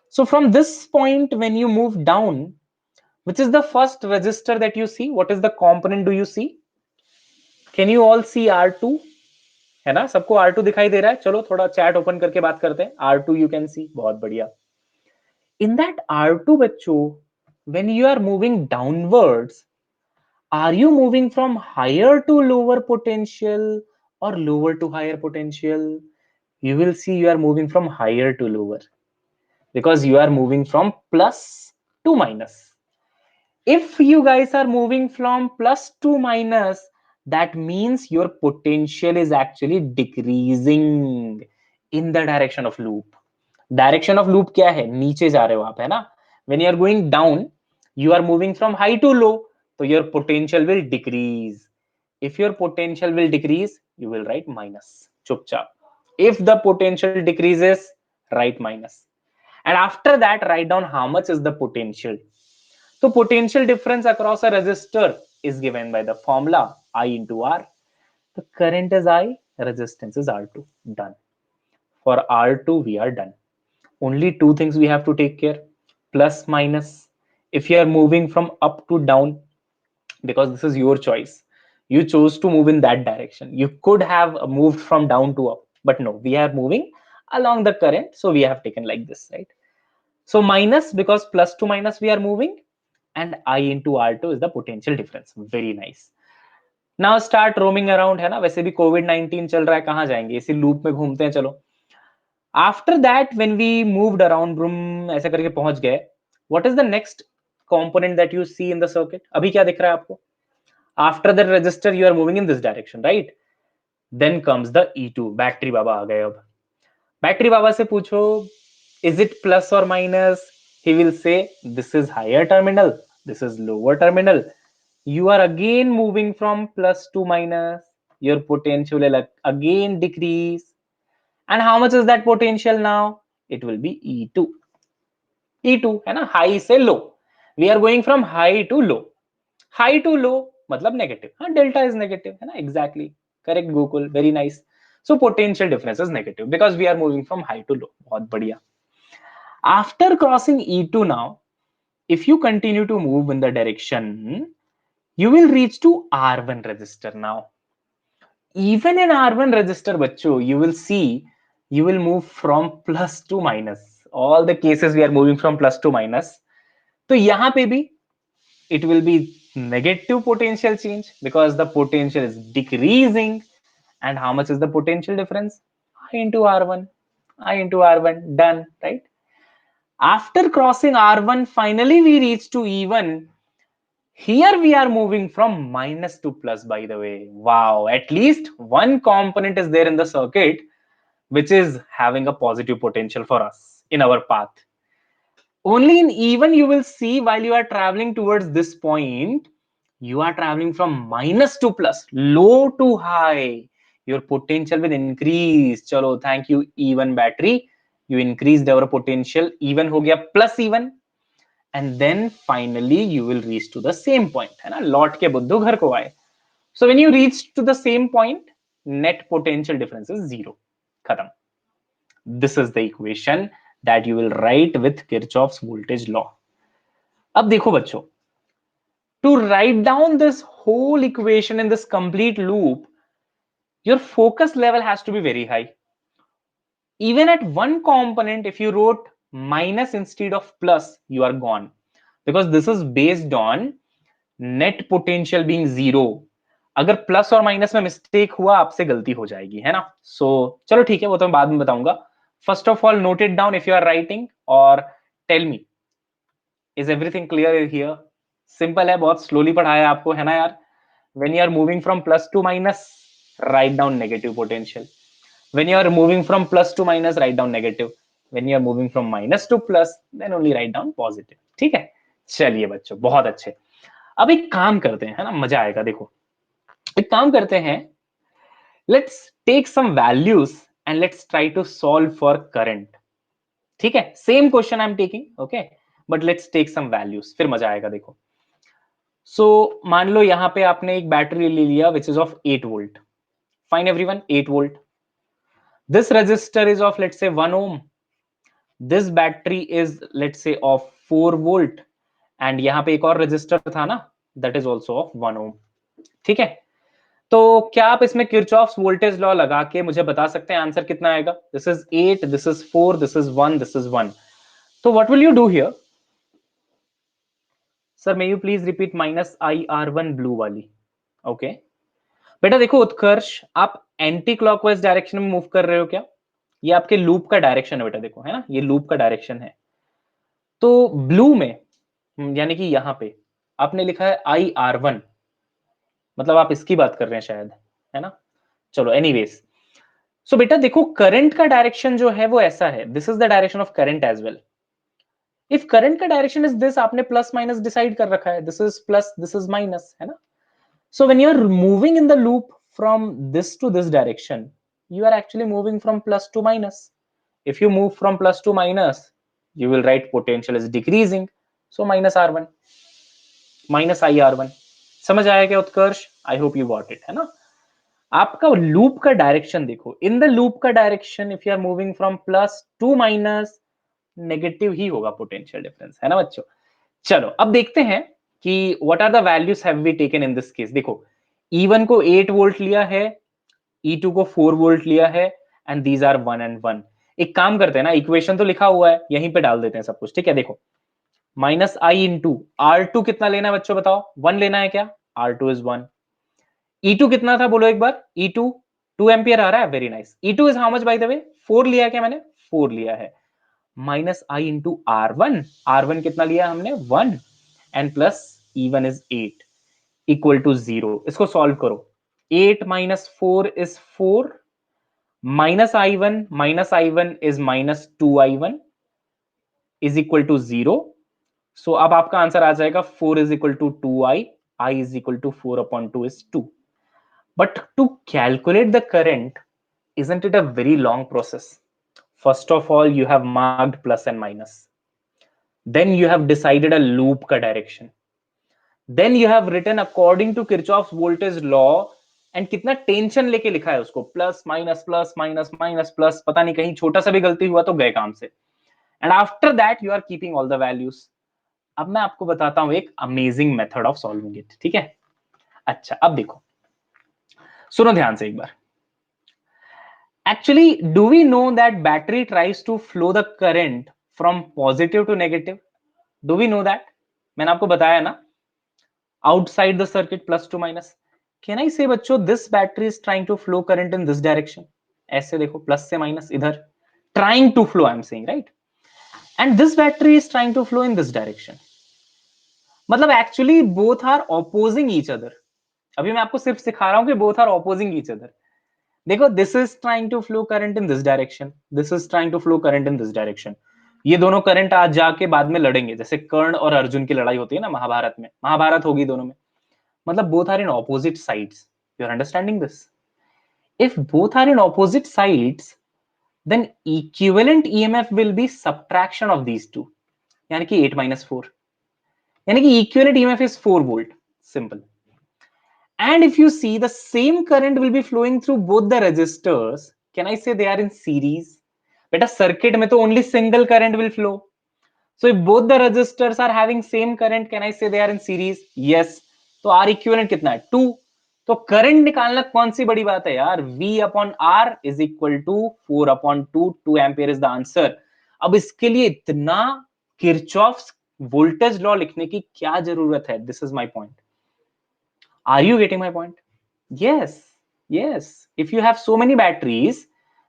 So from this point, when you move down, which is the first resistor that you see? What is the component do you see? Can you all see R2? है ना, सबको R2 दिखाई दे रहा है? चलो थोड़ा chat open करके बात करते हैं. R2 you can see, बहुत बढ़िया. In that R2 बच्चों, when you are moving downwards, are you moving from higher to lower potential or lower to higher potential? You will see you are moving from higher to lower, because you are moving from plus to minus. If you guys are moving from plus to minus, that means your potential is actually decreasing in the direction of loop. Direction of loop क्या है? नीचे जा रहे हो आप, है ना? When you are going down, you are moving from high to low, so your potential will decrease. If your potential will decrease, you will write minus. चुपचाप. If the potential decreases, write minus. And after that, write down how much is the potential. So potential difference across a resistor is given by the formula I into R. The current is I, resistance is R2. Done. For R2, we are done. Only two things we have to take care. Plus, minus. If you are moving from up to down, because this is your choice, you chose to move in that direction. You could have moved from down to up, but no, we are moving along the current, so we have taken like this, right? So minus, because plus to minus we are moving, and I into R2 is the potential difference. Very nice. Now start roaming around, है ना? वैसे भी COVID-19 चल रहा है, कहाँ जाएंगे? इसी लूप में घूमते हैं, चलो. After that, when we moved around, broom, ऐसे करके पहुंच गए, what is the next component that you see in the circuit? अभी क्या दिख रहा है आपको? After the resistor, you are moving in this direction, right? Then comes the E2. Battery बाबा आ गए अब. Battery बाबा से पूछो, is it plus or minus? He will say, this is higher terminal, this is lower terminal. You are again moving from plus to minus. Your potential will again decrease. And how much is that potential now? It will be E2. E2 है ना, high से low. We are going from high to low. High to low मतलब negative. हाँ, delta is negative है ना, exactly. Correct, Gokul. Very nice. So potential difference is negative because we are moving from high to low. बहुत बढ़िया. After crossing E2 now, if you continue to move in the direction, you will reach to R1 resistor now. Even in R1 resistor, bachcho, you will see you will move from plus to minus. All the cases we are moving from plus to minus. So यहाँ पे भी it will be negative potential change because the potential is decreasing. And how much is the potential difference? I into R1. I into R1. Done, right? After crossing R1, finally we reach to E1. Here we are moving from minus to plus, by the way. Wow, at least one component is there in the circuit which is having a positive potential for us in our path. Only in E1 you will see while you are traveling towards this point, you are traveling from minus to plus, low to high. Your potential will increase. Chalo, thank you E1 battery. You increased our potential. E1 हो गया plus E1. And then finally you will reach to the same point. है ना? लौट के बुद्धू घर को आए. So when you reach to the same point, net potential difference is 0. Khatam. This is the equation that you will write with Kirchhoff's voltage law. अब देखो बच्चों, to write down this whole equation in this complete loop, your focus level has to be very high. Even at one component, if you wrote minus instead of plus, you are gone, because this is based on net potential being 0. अगर plus और minus में mistake हुआ आपसे गलती हो जाएगी, है ना? सो चलो ठीक है, वो तो मैं बाद में बताऊंगा. First of all note it down if you are writing और tell me, is everything clear here? Simple है, बहुत स्लोली पढ़ाया आपको, है ना यार? When you are moving from plus to minus, write down negative potential. When you are moving from plus to minus, write down negative. When you are moving from minus to plus, then only write down positive. ठीक है? चलिए बच्चों, बहुत अच्छे. अब एक काम करते हैं, है ना, मजा आएगा. देखो, एक काम करते हैं, let's take some values and let's try to solve for current. ठीक है? Same question I'm taking, okay? But let's take some values. फिर मजा आएगा. देखो, सो मान लो यहां पे आपने एक बैटरी ले लिया which is of 8 volt. Fine everyone, 8 volt. This resistor is of let's say 1 ohm. This battery is let's say of 4 volt and यहां पे एक और रेजिस्टर था ना, that is also of 1 ohm. ठीक है? तो क्या आप इसमें किरचॉफ्स वोल्टेज लॉ लगा के मुझे बता सकते हैं आंसर कितना आएगा? This is 8, this is 4, this is 1, this is 1. तो what will you do here? Sir may you please repeat -IR1 blue वाली. ओके बेटा देखो उत्कर्ष, आप एंटी क्लॉकवाइज डायरेक्शन में मूव कर रहे हो क्या? ये आपके लूप का डायरेक्शन है बेटा, देखो, है ना, ये लूप का डायरेक्शन है. तो ब्लू में यानी कि यहां पे आपने लिखा है IR1, मतलब आप इसकी बात कर रहे हैं शायद, है ना? चलो एनीवेज, सो बेटा देखो करंट का डायरेक्शन जो है वो ऐसा है, this is the direction of current as well. If current का डायरेक्शन इज दिस, आपने प्लस माइनस डिसाइड कर रखा है, this is plus, this is minus, है ना? So when you are moving in the loop from this to this direction, you are actually moving from plus to minus. If you move from plus to minus, you will write potential is decreasing. So minus R1, minus IR1. समझ आया क्या उत्कर्ष? I hope you got it, है ना? आपका loop का direction देखो, in the loop का direction if you are moving from plus to minus, negative ही होगा पोटेंशियल डिफरेंस, है ना बच्चों? चलो अब देखते हैं कि what are the values have we taken in this case. देखो E1 को 8 वोल्ट लिया है, E2 को 4 वोल्ट लिया है एंड दीज आर 1 and 1. एक काम करते हैं ना, इक्वेशन तो लिखा हुआ है, यहीं पे डाल देते हैं सब कुछ. ठीक है? देखो -I इंटू R2 कितना लेना है बच्चों बताओ? 1 लेना है क्या? R2 is 1. E2 कितना था बोलो एक बार? E2 2 एम्पियर आ रहा है, very nice. E2 is how much bye the वे? 4 लिया क्या मैंने? 4 लिया है. -I इंटू R1, R1 कितना लिया हमने? 1 and plus E1 is 8 equal to 0. इसको सॉल्व करो. 8 minus 4 is 4, minus I1 is minus 2I1 is equal to 0. So अब आपका आंसर आ जाएगा 4 is equal to 2I, I is equal to 4 upon 2 is 2. But to calculate the current, isn't it a very long process? First of all, you have marked plus and minus. Then you have decided a loop का direction. Then you have written according to Kirchhoff's voltage law and कितना tension लेके लिखा है उसको, plus minus plus minus minus plus, पता नहीं कहीं छोटा सा भी गलती हुआ तो गए काम से. And after that you are keeping all the values. अब मैं आपको बताता हूं एक amazing method of solving it. ठीक है? अच्छा अब देखो, सुनो ध्यान से एक बार. Actually do we know that battery tries to flow the current from positive to negative? Do we know that? मैंने आपको बताया ना, outside the circuit plus to minus. Can I say बच्चों this battery is trying to flow current in this direction? ऐसे देखो, plus से minus इधर, trying to flow I'm saying, right? And this battery is trying to flow in this direction. मतलब actually both are opposing each other. अभी मैं आपको सिर्फ सिखा रहा हूं कि both are opposing each other. देखो this is trying to flow current in this direction, this is trying to flow current in this direction. ये दोनों करंट आज जाके बाद में लड़ेंगे, जैसे कर्ण और अर्जुन की लड़ाई होती है ना महाभारत में, महाभारत होगी दोनों में. मतलब both are in opposite sides. You are understanding this? If both are in opposite sides, then equivalent EMF will be subtraction of these two, यानी कि 8 - 4, यानी कि equivalent EMF is 4 volt. Simple. And if you see the same current will be flowing through both the resistors, can I say they are in series? बेटा circuit में तो only single current will flow. So if both the resistors are having same current, can I say they are in series? Yes. तो R equivalent कितना है? 2. तो current निकालना कौन सी बड़ी बात है यार? V upon R is equal to 4 upon 2. 2 ampere is the answer. अब इसके लिए इतना किरचॉफ्स वोल्टेज लॉ लिखने की क्या जरूरत है? This is my point. Are you getting my point? Yes, yes. If you have so many batteries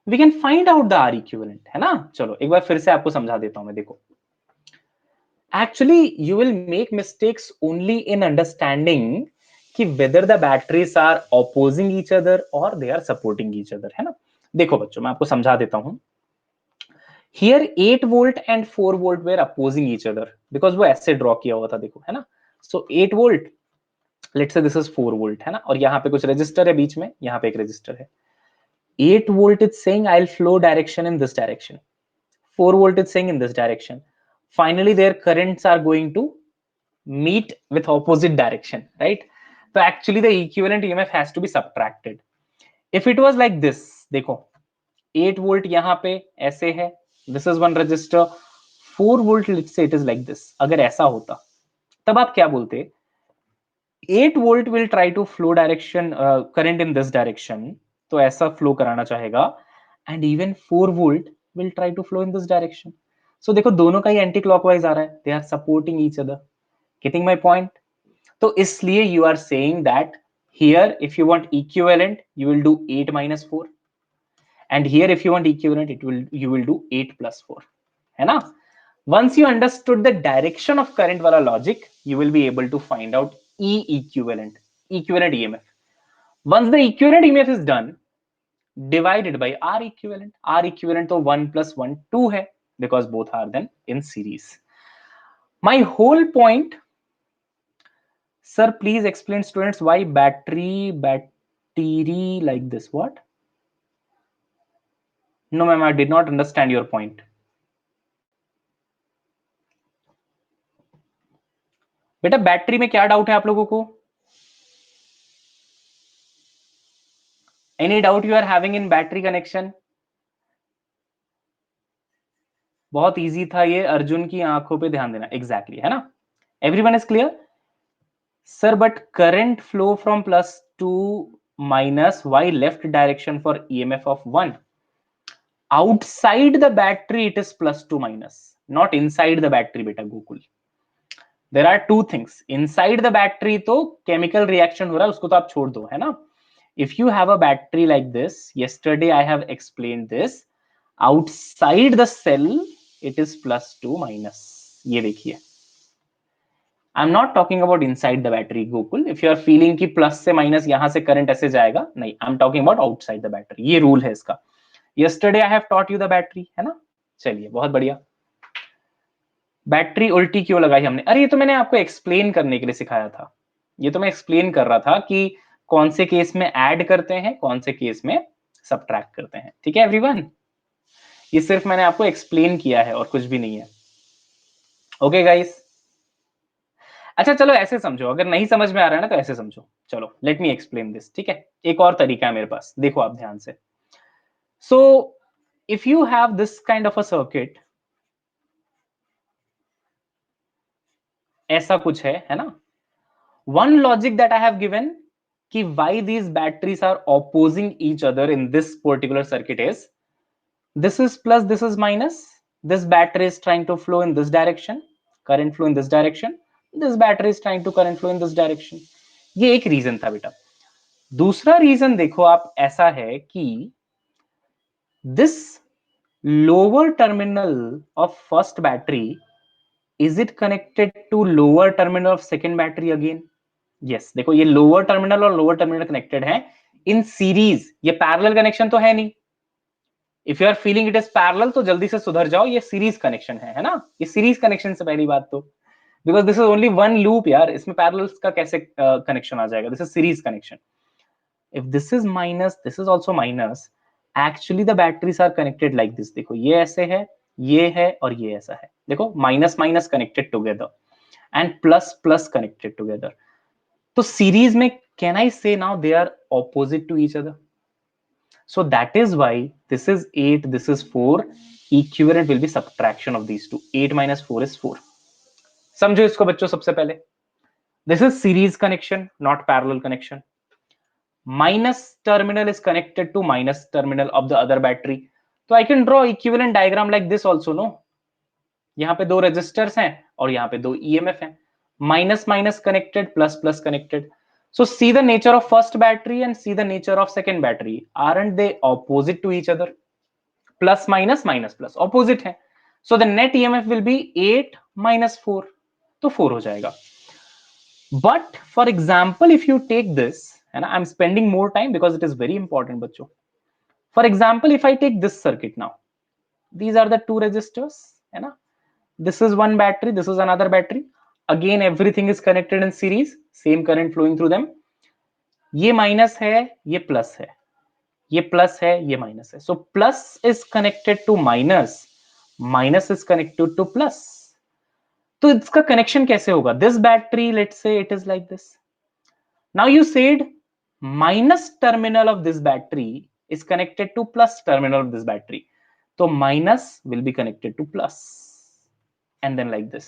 we can find out the R equivalent, है ना? चलो एक बार फिर से आपको समझा देता हूं मैं. देखो, actually you will make mistakes only in understanding कि whether the batteries are opposing each other or they are supporting each other, है ना? देखो बच्चों, मैं आपको समझा देता हूं. Here 8 volt and 4 volt were opposing each other because वो ऐसे ड्रॉ किया हुआ था, देखो, है ना? So 8 volt, let's say this is 4 volt, है ना? और यहाँ पे कुछ रेजिस्टर है बीच में, यहाँ पे एक रेजिस्टर है. 8 volt is saying I'll flow direction in this direction. 4 volt is saying in this direction. Finally their currents are going to meet with opposite direction, right? So actually the equivalent EMF has to be subtracted. If it was like this, देखो 8 volt यहाँ पे ऐसे है, this is one resistor, 4 volt let's say it is like this. अगर ऐसा होता तब आप क्या बोलते? 8 volt will try to flow direction current in this direction, तो ऐसा flow कराना चाहेगा, and even 4 volt will try to flow in this direction. So देखो दोनों का ही एंटी क्लॉकवाइज आ रहा है, they are supporting each other. Getting my point? तो इसलिए you are saying that here if you want equivalent you will do 8 minus 4, and here if you want equivalent you will do 8 plus 4, है ना? Once you understood the direction of current वाला logic, you will be able to find out E equivalent EMF. Once the equivalent EMF is done, divided by R equivalent. R equivalent तो 1 plus 1 2 है because both are then in series. My whole point. Sir, please explain students why battery like this. What? No, ma'am, I did not understand your point. बेटा battery में क्या doubt है आप लोगों को? Any doubt you are having in battery connection? बहुत easy था ये, अर्जुन की आंखों पे ध्यान देना. Exactly, है ना? Everyone is clear? Sir, but current flow from plus to minus, why left direction for EMF of 1? Outside the battery it is plus to minus, not inside the battery, beta Gokul. There are two things. Inside the battery तो chemical reaction हो रहा है, उसको तो आप छोड़ दो, है ना? If you have a battery like this, yesterday I have explained this. Outside the cell it is plus to minus. ये देखिए. I'm not talking about inside the battery, Gokul. If you are feeling कि plus से minus यहाँ से current ऐसे जाएगा, नहीं. I'm talking about outside the battery. ये rule है इसका. Yesterday I have taught you the battery, है ना? चलिए, बहुत बढ़िया. बैटरी उल्टी क्यों लगाई हमने? अरे ये तो मैंने आपको एक्सप्लेन करने के लिए सिखाया था. ये तो मैं एक्सप्लेन कर रहा था कि कौन से केस में ऐड करते हैं, कौन से केस में सब्ट्रैक्ट करते हैं. ठीक है एवरीवन? ये सिर्फ मैंने आपको एक्सप्लेन किया है और कुछ भी नहीं है. Okay guys? अच्छा चलो ऐसे समझो, अगर नहीं समझ में आ रहा है ना तो ऐसे समझो. चलो लेट मी एक्सप्लेन दिस. ठीक है, एक और तरीका है मेरे पास, देखो आप ध्यान से. So if you have this kind of a circuit, ऐसा कुछ है ना? One logic that I have given कि why these batteries are opposing each other in this particular circuit is this is plus, this is minus. This battery is trying to flow in this direction, current flow in this direction. This battery is trying to current flow in this direction. ये एक reason था बेटा. दूसरा reason देखो आप, ऐसा है कि this lower terminal of first battery, is it connected to lower terminal of second battery again? Yes, देखो ये लोअर टर्मिनल और लोअर टर्मिनल कनेक्टेड है इन सीरीज. ये पैरेलल कनेक्शन तो है नहीं. If you are feeling it is parallel तो जल्दी से सुधर जाओ, ये सीरीज कनेक्शन है ना? ये सीरीज कनेक्शन से पहली बात तो, because this is only one loop यार, इसमें पैरेलल्स का कैसे कनेक्शन आ जाएगा? This is series connection. If this is minus, this is also minus, actually the batteries are connected like this. देखो ये ऐसे है, ये है और ये ऐसा है. देखो minus minus connected together and plus plus connected together. तो सीरीज में can I say now they are opposite to each other? So that is why this is 8, this is 4. Equivalent will be subtraction of these two. 8 minus 4 is 4. समझो इसको बच्चों. सबसे पहले this is series connection, not parallel connection. Minus terminal is connected to minus terminal of the other battery. तो I can draw equivalent diagram like this also, no. यहाँ पे दो resistors हैं और यहाँ पे दो ईएमएफ हैं, minus minus connected, plus plus connected. So see the nature of first battery and see the nature of second battery. Aren't they opposite to each other? Plus minus minus plus opposite है. So the net EMF will be 8 minus 4. तो 4 हो जाएगा. But for example, if you take this, and I'm spending more time because it is very important, बच्चों. For example, if I take this circuit now, these are the two resistors, है ना? This is one battery, this is another battery. Again, everything is connected in series, same current flowing through them. ये minus है, ये plus है, ये plus है, ये minus है. So plus is connected to minus, minus is connected to plus. तो इसका कनेक्शन कैसे होगा? This battery, let's say it is like this. Now you said minus terminal of this battery is connected to plus terminal of this battery. तो minus will be connected to plus and then like this.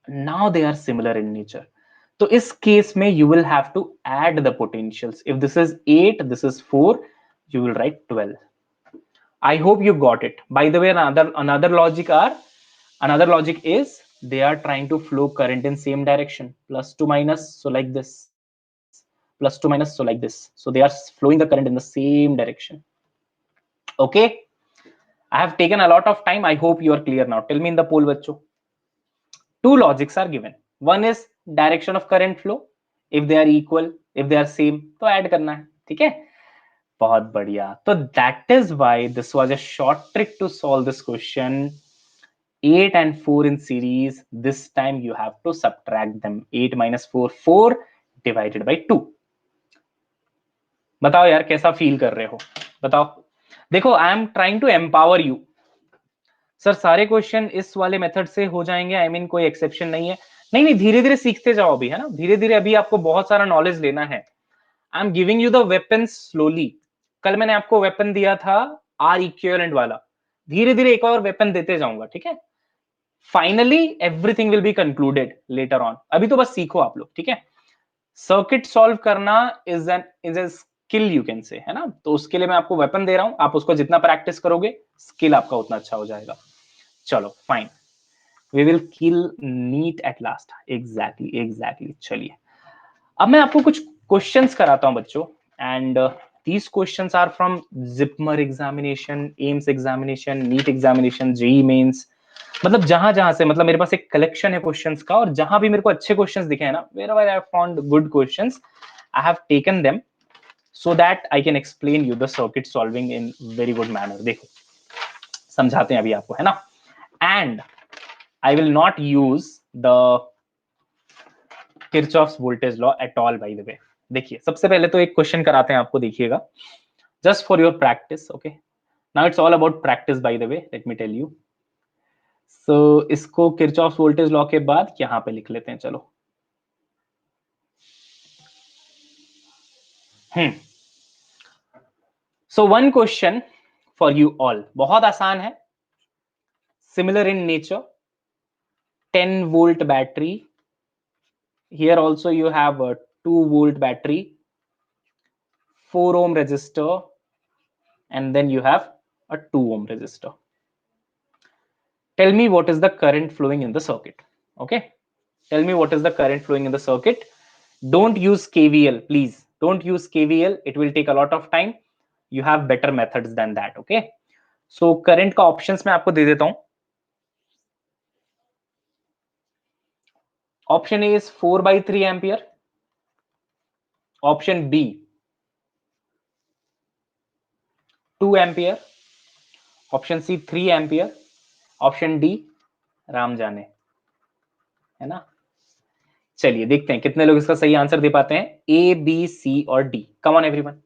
Now they are similar in nature. तो इस case में you will have to add the potentials. If this is 8, this is 4, you will write 12. I hope you got it. By the way, another logic is they are trying to flow current in same direction, plus to minus, so like this, plus to minus, so like this. So they are flowing the current in the same direction. Okay, I have taken a lot of time. I hope you are clear now. Tell me in the poll, bachcho. Two logics are given. One is direction of current flow. If they are equal, if they are same, तो add करना है. ठीक है, बहुत बढ़िया. तो that is why this was a short trick to solve this question. 8 and 4 in series. This time you have to subtract them. 8 minus 4, 4 divided by 2. बताओ यार कैसा फील कर रहे हो, बताओ. देखो, I am trying to empower you. Sir सारे question इस वाले मेथड से हो जाएंगे, आई मीन कोई एक्सेप्शन नहीं है. नहीं नहीं, धीरे धीरे सीखते जाओ अभी, है ना. धीरे धीरे अभी आपको बहुत सारा नॉलेज लेना है. I am giving you the weapons slowly. कल मैंने आपको वेपन दिया था आर इक्विवेलेंट वाला. धीरे धीरे एक और वेपन देते जाऊंगा, ठीक है. Finally everything will be concluded later on. अभी तो बस सीखो आप लोग, ठीक है. सर्किट सॉल्व करना is a skill you can say, है ना. तो उसके लिए मैं आपको वेपन दे रहा हूं. आप उसको जितना प्रैक्टिस करोगे स्किल आपका उतना अच्छा हो जाएगा. चलो fine, we will kill NEET at last. Exactly. चलिए अब मैं आपको कुछ क्वेश्चंस कराता हूं बच्चों. And these questions are from JIPMER examination, AIIMS examination, NEET examination, JEE Mains. मतलब जहां जहां से, मतलब मेरे पास एक कलेक्शन है क्वेश्चंस का, और जहां भी मेरे को अच्छे क्वेश्चंस दिखे हैं ना, wherever I have found good questions, I have taken them so that I can explain you the circuit solving in very good manner. देखो समझाते हैं अभी आपको, है ना. And I will not use the Kirchhoff's voltage law at all, by the way. देखिए सबसे पहले तो एक क्वेश्चन कराते हैं आपको, देखिएगा, just for your practice. Okay, now it's all about practice, by the way, let me tell you. So इसको Kirchhoff's voltage law के बाद यहाँ पे लिख लेते हैं. चलो So one question for you all, बहुत आसान है, similar in nature. 10 volt battery. Here also you have a 2 volt battery, 4 ohm resistor, and then you have a 2 ohm resistor. Tell me what is the current flowing in the circuit. Okay, tell me what is the current flowing in the circuit. Don't use KVL, please. Don't use KVL, it will take a lot of time. You have better methods than that. Okay, so current का options मैं आपको दे देता हूं. Option A is 4 by 3 ampere. Option B 2 ampere. Option C 3 ampere. Option D Ram जाने, है ना. चलिए देखते हैं कितने लोग इसका सही आंसर दे पाते हैं. ए, बी, सी और D. Come on everyone.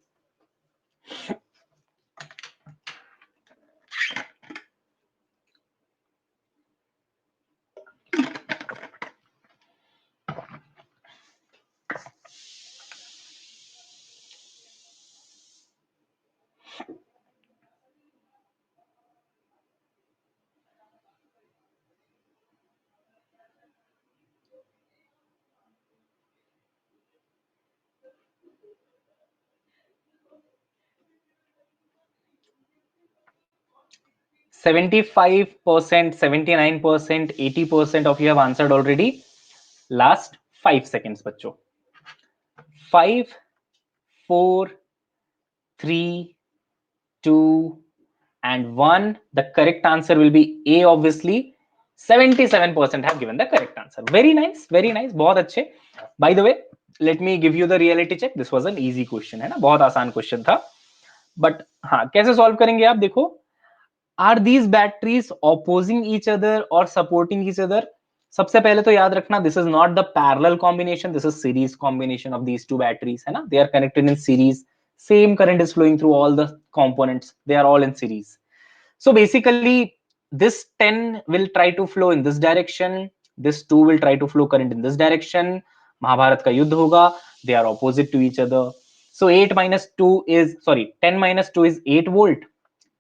75%, 79%, 80% of you have answered already. Last 5 seconds बच्चों. 5, 4, 3, 2 and 1. The correct answer will be A, obviously. 77% have given the correct answer. Very nice, very nice. बहुत अच्छे. By the way, let me give you the reality check. This was an easy question, है ना? बहुत आसान question था. But हाँ, कैसे solve करेंगे आप? देखो, are these batteries opposing each other और सपोर्टिंग ईच अदर? सबसे पहले तो याद रखना, this is not the parallel combination, this is series combination of these two batteries, है ना? They are connected in series, same current is flowing through all the components, they are all in series. So basically this 10 will try to flow in this direction, this 2 will try to flow current in this direction. Mahabharat का युद्ध होगा, they are opposite to each other. So 8 minus 2 is, sorry, 10 minus 2 is 8 volt,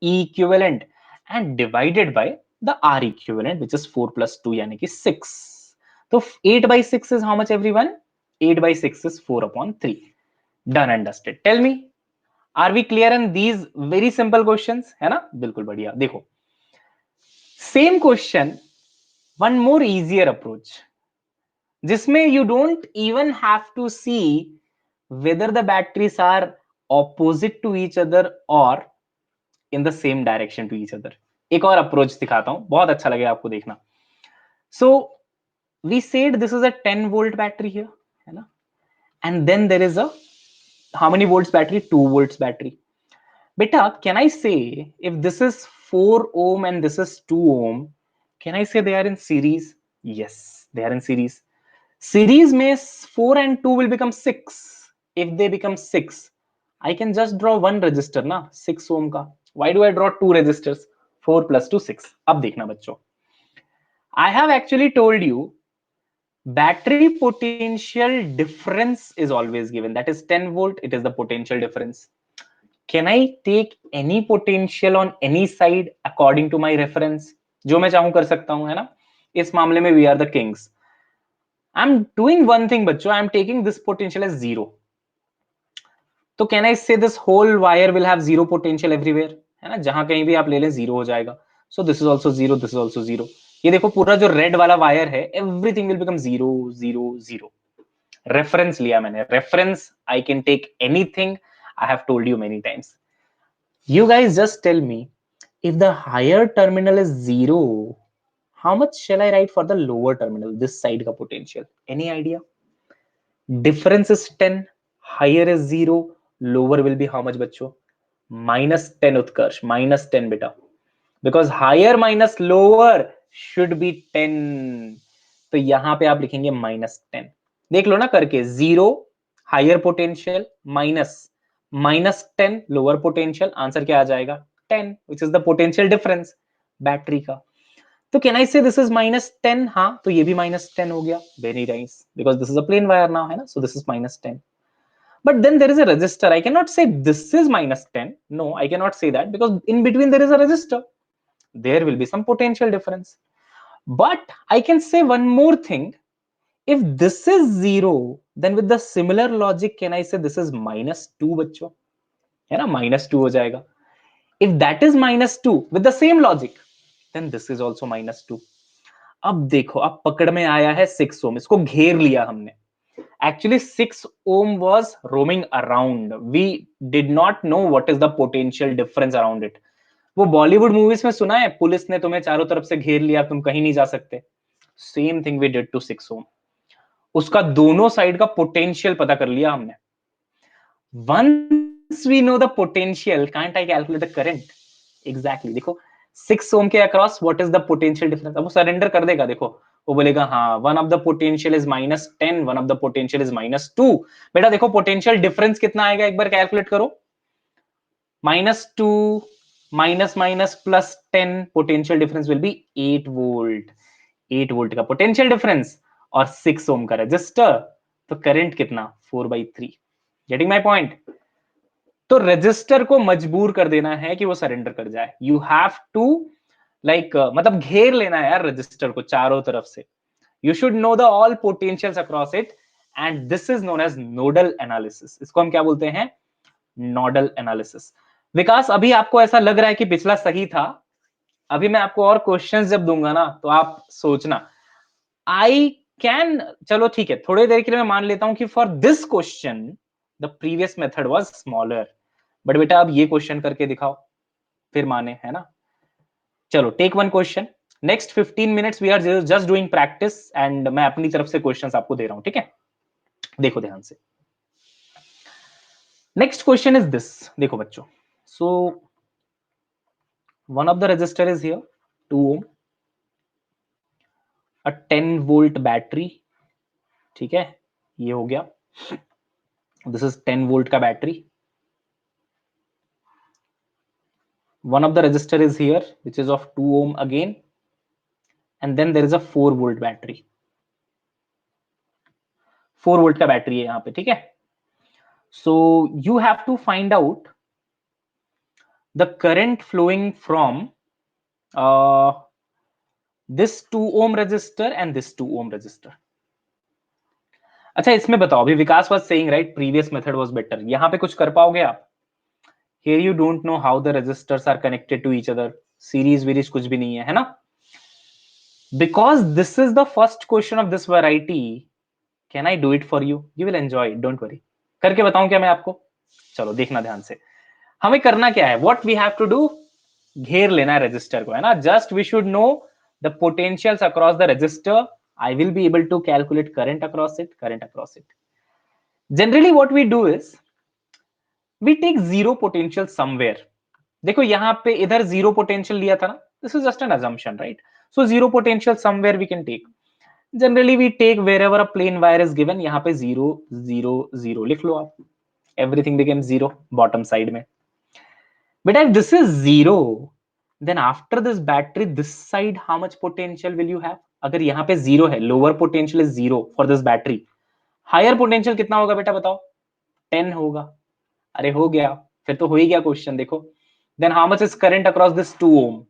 E equivalent, and divided by the R equivalent, which is 4 plus 2 यानी कि 6. तो 8 by 6 is how much everyone? 8 by 6 is 4 upon 3. Done and dusted. Tell me, are we clear in these very simple questions, है ना? बिल्कुल बढ़िया. देखो, same question, one more easier approach, जिसमें you don't even have to see whether the batteries are opposite to each other और in the same direction to each other. एक और approach दिखाता हूं, बहुत अच्छा लगेगा आपको देखना. So we said this is a 10 volt battery here, है ना? And then there is a how many volts battery? 2 volts battery. Beta, can I say if this is 4 ohm and this is 2 ohm, can I say they are in series? Yes, they are in series. Series mein 4 and 2 will become 6. If they become 6, I can just draw one resistor na, 6 ohm ka. Why do I draw two resistors? 4 plus 2, 6. Ab dekhna bachcho, I have actually told you battery potential difference is always given, that is 10 volt, it is the potential difference. Can I take any potential on any side according to my reference? जो मैं चाहूं कर सकता हूं, है ना? इस मामले में we are the kings. I'm doing one thing बच्चों, I'm taking this potential as 0. तो can I say this whole wire will have 0 potential everywhere, है ना? जहां कहीं भी आप ले लें 0 हो जाएगा. So this is also 0, this is also 0. ये देखो, पूरा जो रेड वाला वायर है, एवरीथिंग विल बिकम 0 0 0. रेफरेंस लिया मैंने, reference, I can take anything. I have told you many times. You guys just tell me, if the higher terminal is 0, how much shall I write for the lower terminal, this side का potential? Any idea? Difference is 10, higher is 0, lower will be how much बच्चों? -10. उत्कर्ष, -10 बेटा, because higher minus lower should be 10. तो यहां पे आप लिखेंगे -10. देख लो ना करके, 0 higher potential -10 lower potential, answer क्या आ जाएगा? 10, which is the potential difference battery का. तो कैन आई से दिस इज -10? हाँ, तो ये भी -10 हो गया. Very nice, because this is a plain wire now, है ना? So this is -10. But then there is a resistor. I cannot say this is -10. No, I cannot say that, because in between there is a resistor. There will be some potential difference. But I can say one more thing. If this is 0, then with the similar logic, can I say this is -2 बच्चों? है ना? -2 हो जाएगा. If that is -2 with the same logic, then this is also -2. अब देखो, अब पकड़ में आया है 6 ohm, इसको घेर लिया हमने. Actually 6 ohm was roaming around. We did not know what is the potential difference around it. वो बॉलीवुड मूवीज में सुना है, पुलिस ने तुम्हें चारों तरफ से घेर लिया, तुम कहीं नहीं जा सकते. Same thing we did to 6 ohm. उसका दोनों साइड का पोटेंशियल पता कर लिया हमने. Once we know the potential, can't I calculate the current? Exactly. देखो 6 ohm के across what is the potential difference? अब वो सरेंडर कर देगा. देखो, वो बोलेगा हाँ, one of the potential is -10, one of the potential is -2. बेटा देखो, पोटेंशियल डिफरेंस कितना आएगा, एक बार कैलकुलेट करो. -2 +10, potential difference will be 8 volt. 8 volt का पोटेंशियल डिफरेंस और 6 ओम का रेजिस्टर, तो करंट कितना? 4/3. Getting my point? तो रेजिस्टर को मजबूर कर देना है कि वो सरेंडर कर जाए. यू हैव टू मतलब घेर लेना है यार रेजिस्टर को चारों तरफ से. You should know the all potentials across it, and this is known as nodal analysis. इसको हम क्या बोलते हैं? Nodal analysis. विकास, अभी आपको ऐसा लग रहा है कि पिछला सही था, अभी मैं आपको और क्वेश्चंस जब दूंगा ना तो आप सोचना आई कैन, चलो ठीक है थोड़ी देर के लिए मैं मान लेता हूं कि for this question the previous method was smaller, but बेटा अब ये क्वेश्चन करके दिखाओ फिर माने, है ना। चलो take one question, next 15 minutes we are just doing practice and मैं अपनी तरफ से क्वेश्चंस आपको दे रहा हूं, ठीक है। देखो ध्यान से, नेक्स्ट क्वेश्चन इज दिस, देखो बच्चों, so one of the resistor is here 2 ohm, a 10 volt battery, ठीक है, ये हो गया, दिस इज 10 वोल्ट का battery, one of the resistor is here which is of 2 ohm again, and then there is a 4 volt battery, 4 volt का battery है यहाँ पे, ठीक है। so you have to find out the current flowing from this 2 ohm resistor and this 2 ohm resistor। अच्छा इसमें बताओ, अभी विकास was saying right previous method was better, यहाँ पे कुछ कर पाओगे आप? here you don't know how the resistors are connected to each other, series varies कुछ भी नहीं है ना। because this is the first question of this variety, can I do it for you? You will enjoy it, don't worry। करके बताऊं क्या मैं आपको? चलो देखना ध्यान से, हमें करना क्या है, what we have to do, घेर लेना है रेजिस्टर को, है ना। just we should know the potentials across the resistor, I will be able to calculate current across it। generally what we do is we take zero potential somewhere। देखो यहाँ पे इधर जीरो पोटेंशियल लिया था ना, this is just an assumption, right? so zero potential somewhere we can take, generally we take wherever a plane wire is given, यहाँ पे 0 0 0 लिख लो आप, everything becomes 0 bottom side में। but if this is 0, then after this battery this side how much potential will you have? अगर यहाँ पे 0 है, lower potential is 0 for this battery, higher potential कितना होगा बेटा बताओ? 10 होगा। अरे हो गया, फिर तो हो ही गया क्वेश्चन, देखो then how much is current across this 2 ohm?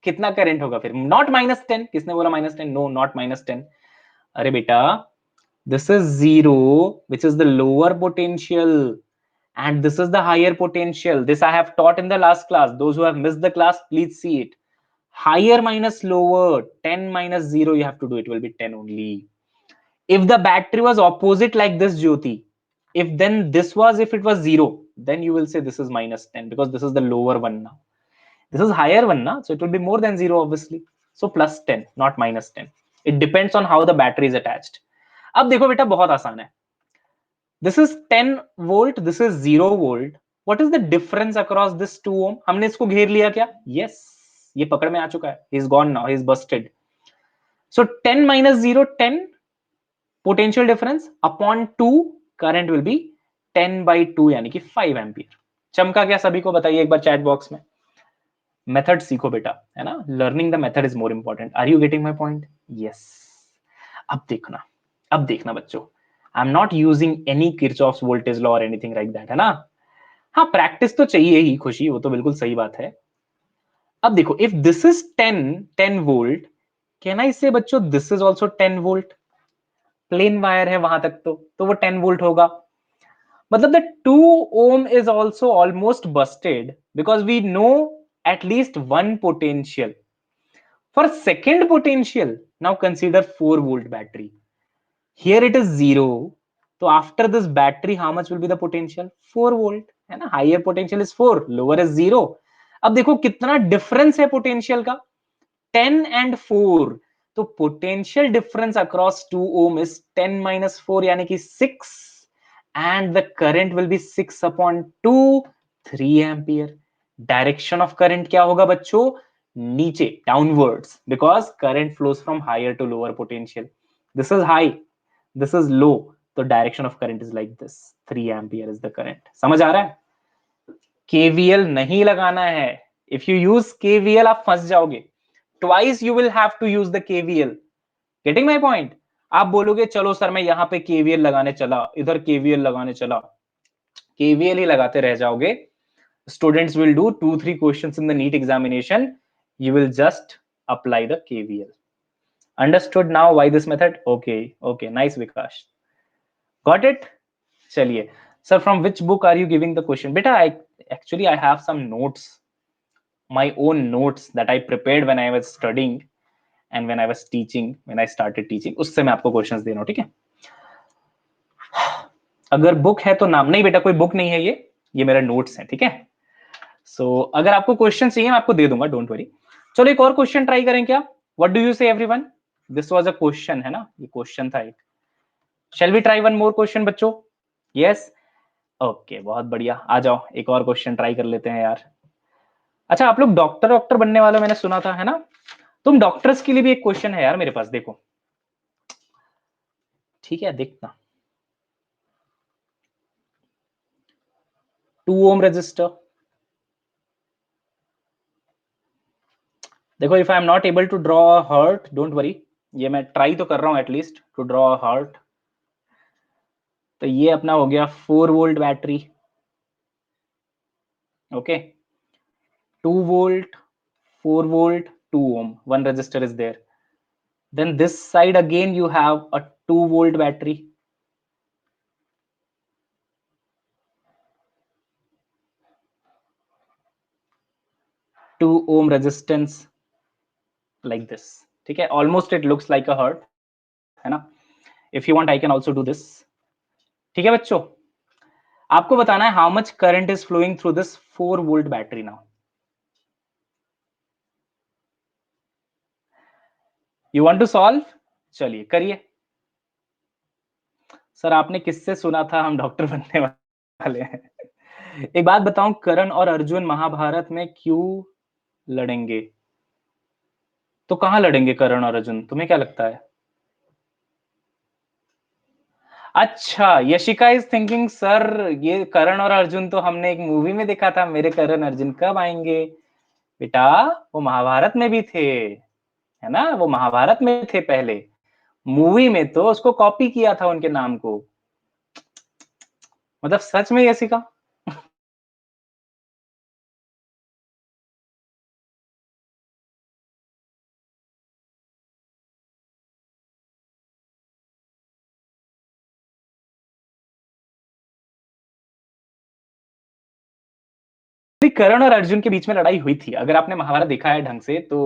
कितना करंट होगा फिर? नॉट -10, किसने बोला -10? No, not -10। अरे बेटा this is 0 which is the lower potential and this is the higher potential, this I have taught in the last class, those who have missed the class please see it, higher minus lower, 10 minus 0 you have to do, it will be 10 only। if the battery was opposite like this Jyoti, if then this was, if it was 0 then you will say this is -10 because this is the lower one now, this is higher one na, so it will be more than 0 obviously, so plus 10 not -10, it depends on how the battery is attached। अब देखो बेटा बहुत आसान है, this is 10 volt, this is 0 volt, what is the difference across this 2 ohm? हमने इसको घेर लिया क्या? yes, ये पकड़ में आ चुका है, he is gone now, he is busted। so 10 minus 0 10 potential difference upon 2, current will be 10 by 2 यानी कि 5 एम्पियर। चमका क्या सभी को? बताइए एक बार चैट बॉक्स में। मेथड सीखो बेटा, है ना, learning the method is more important. Are you getting my point? Yes. अब देखना बच्चों, I am not using any Kirchhoff's voltage law और एनीथिंग लाइक दैट, है ना। हाँ प्रैक्टिस तो चाहिए ही खुशी, वो तो बिल्कुल सही बात है। अब देखो if this is 10 volt, can I say बच्चों this is also 10 volt? Plain wire है वहां तक तो वो 10 वोल्ट होगा। मतलब the 2 ohm is also almost busted because we know at least one potential। for second potential now consider 4 volt battery, here it is 0, so after this battery how much will be the potential? 4 volt, है ना, higher potential is 4, lower is 0। अब देखो कितना difference है potential का, 10 and 4, तो potential difference across 2 ohm is 10 minus 4 यानी कि 6, and the current will be 6 upon 2, 3 ampere। Direction of current क्या होगा बच्चों? नीचे, downwards, because current flows from higher to lower potential. This is high, this is low, तो direction of current is like this, 3 ampere is the current. समझ आ रहा है? KVL नहीं लगाना है, इफ यू यूज केवीएल आप फंस जाओगे, twice you will have to use the KVL. Getting my point? आप बोलोगे चलो सर मैं यहाँ पे केवीएल लगाने चला, इधर केवीएल लगाने चला, केवीएल ही लगाते रह जाओगे। Students will do 2-3 questions in the NEET examination, you will just apply the KVL। Understood now why this method? Okay, nice Vikash, got it। चलिए sir, from which book are you giving the question? Beta, I have some notes my own notes that I prepared when I was studying and when I was teaching, when I started teaching, उससे मैं आपको questions दे रहा हूं, ठीक है? अगर book है तो नाम, नहीं बेटा कोई बुक नहीं है, ये मेरा नोट्स है, ठीक है? सो अगर आपको क्वेश्चन चाहिए मैं आपको दे दूंगा, डोंट वरी। चलो एक और क्वेश्चन ट्राई करें क्या? What do you say everyone? This was a question, है ना? ये क्वेश्चन था एक। Shall we try one more question बच्चों? यस, ओके, बहुत बढ़िया। आ जाओ एक और क्वेश्चन ट्राई कर लेते हैं यार। अच्छा, आप लोग डॉक्टर बनने वाला मैंने सुना था, है ना? तुम डॉक्टर्स के लिए भी एक क्वेश्चन है यार मेरे पास, देखो, ठीक है? देखना, 2 ओम रेजिस्टर, देखो, if I am not able to draw a heart, don't worry, ये मैं ट्राई तो कर रहा हूं at least to draw a heart. तो ये अपना हो गया 4 volt battery, okay, 2 volt, 4 volt, 2 ohm, one resistor is there. Then this side again you have a 2 volt battery, two ohm resistance like this, ठीक है? Almost it looks like a heart, है ना? If you want I can also do this, ठीक है बच्चों? आपको बताना है how much current is flowing through this 4 volt battery now. You want to solve? चलिए करिए। सर आपने किससे सुना था हम डॉक्टर बनने वाले हैं? एक बात बताऊं, करण और अर्जुन महाभारत में क्यों लड़ेंगे? तो कहां लड़ेंगे करण और अर्जुन, तुम्हें क्या लगता है? अच्छा, यशिका इज थिंकिंग सर ये करण और अर्जुन तो हमने एक मूवी में देखा था, मेरे करण अर्जुन कब आएंगे? बेटा वो महाभारत में भी थे, है ना? वो महाभारत में थे पहले, मूवी में तो उसको कॉपी किया था उनके नाम को। मतलब सच में यशिका? करण और अर्जुन के बीच में लड़ाई हुई थी, अगर आपने महाभारत देखा है ढंग से तो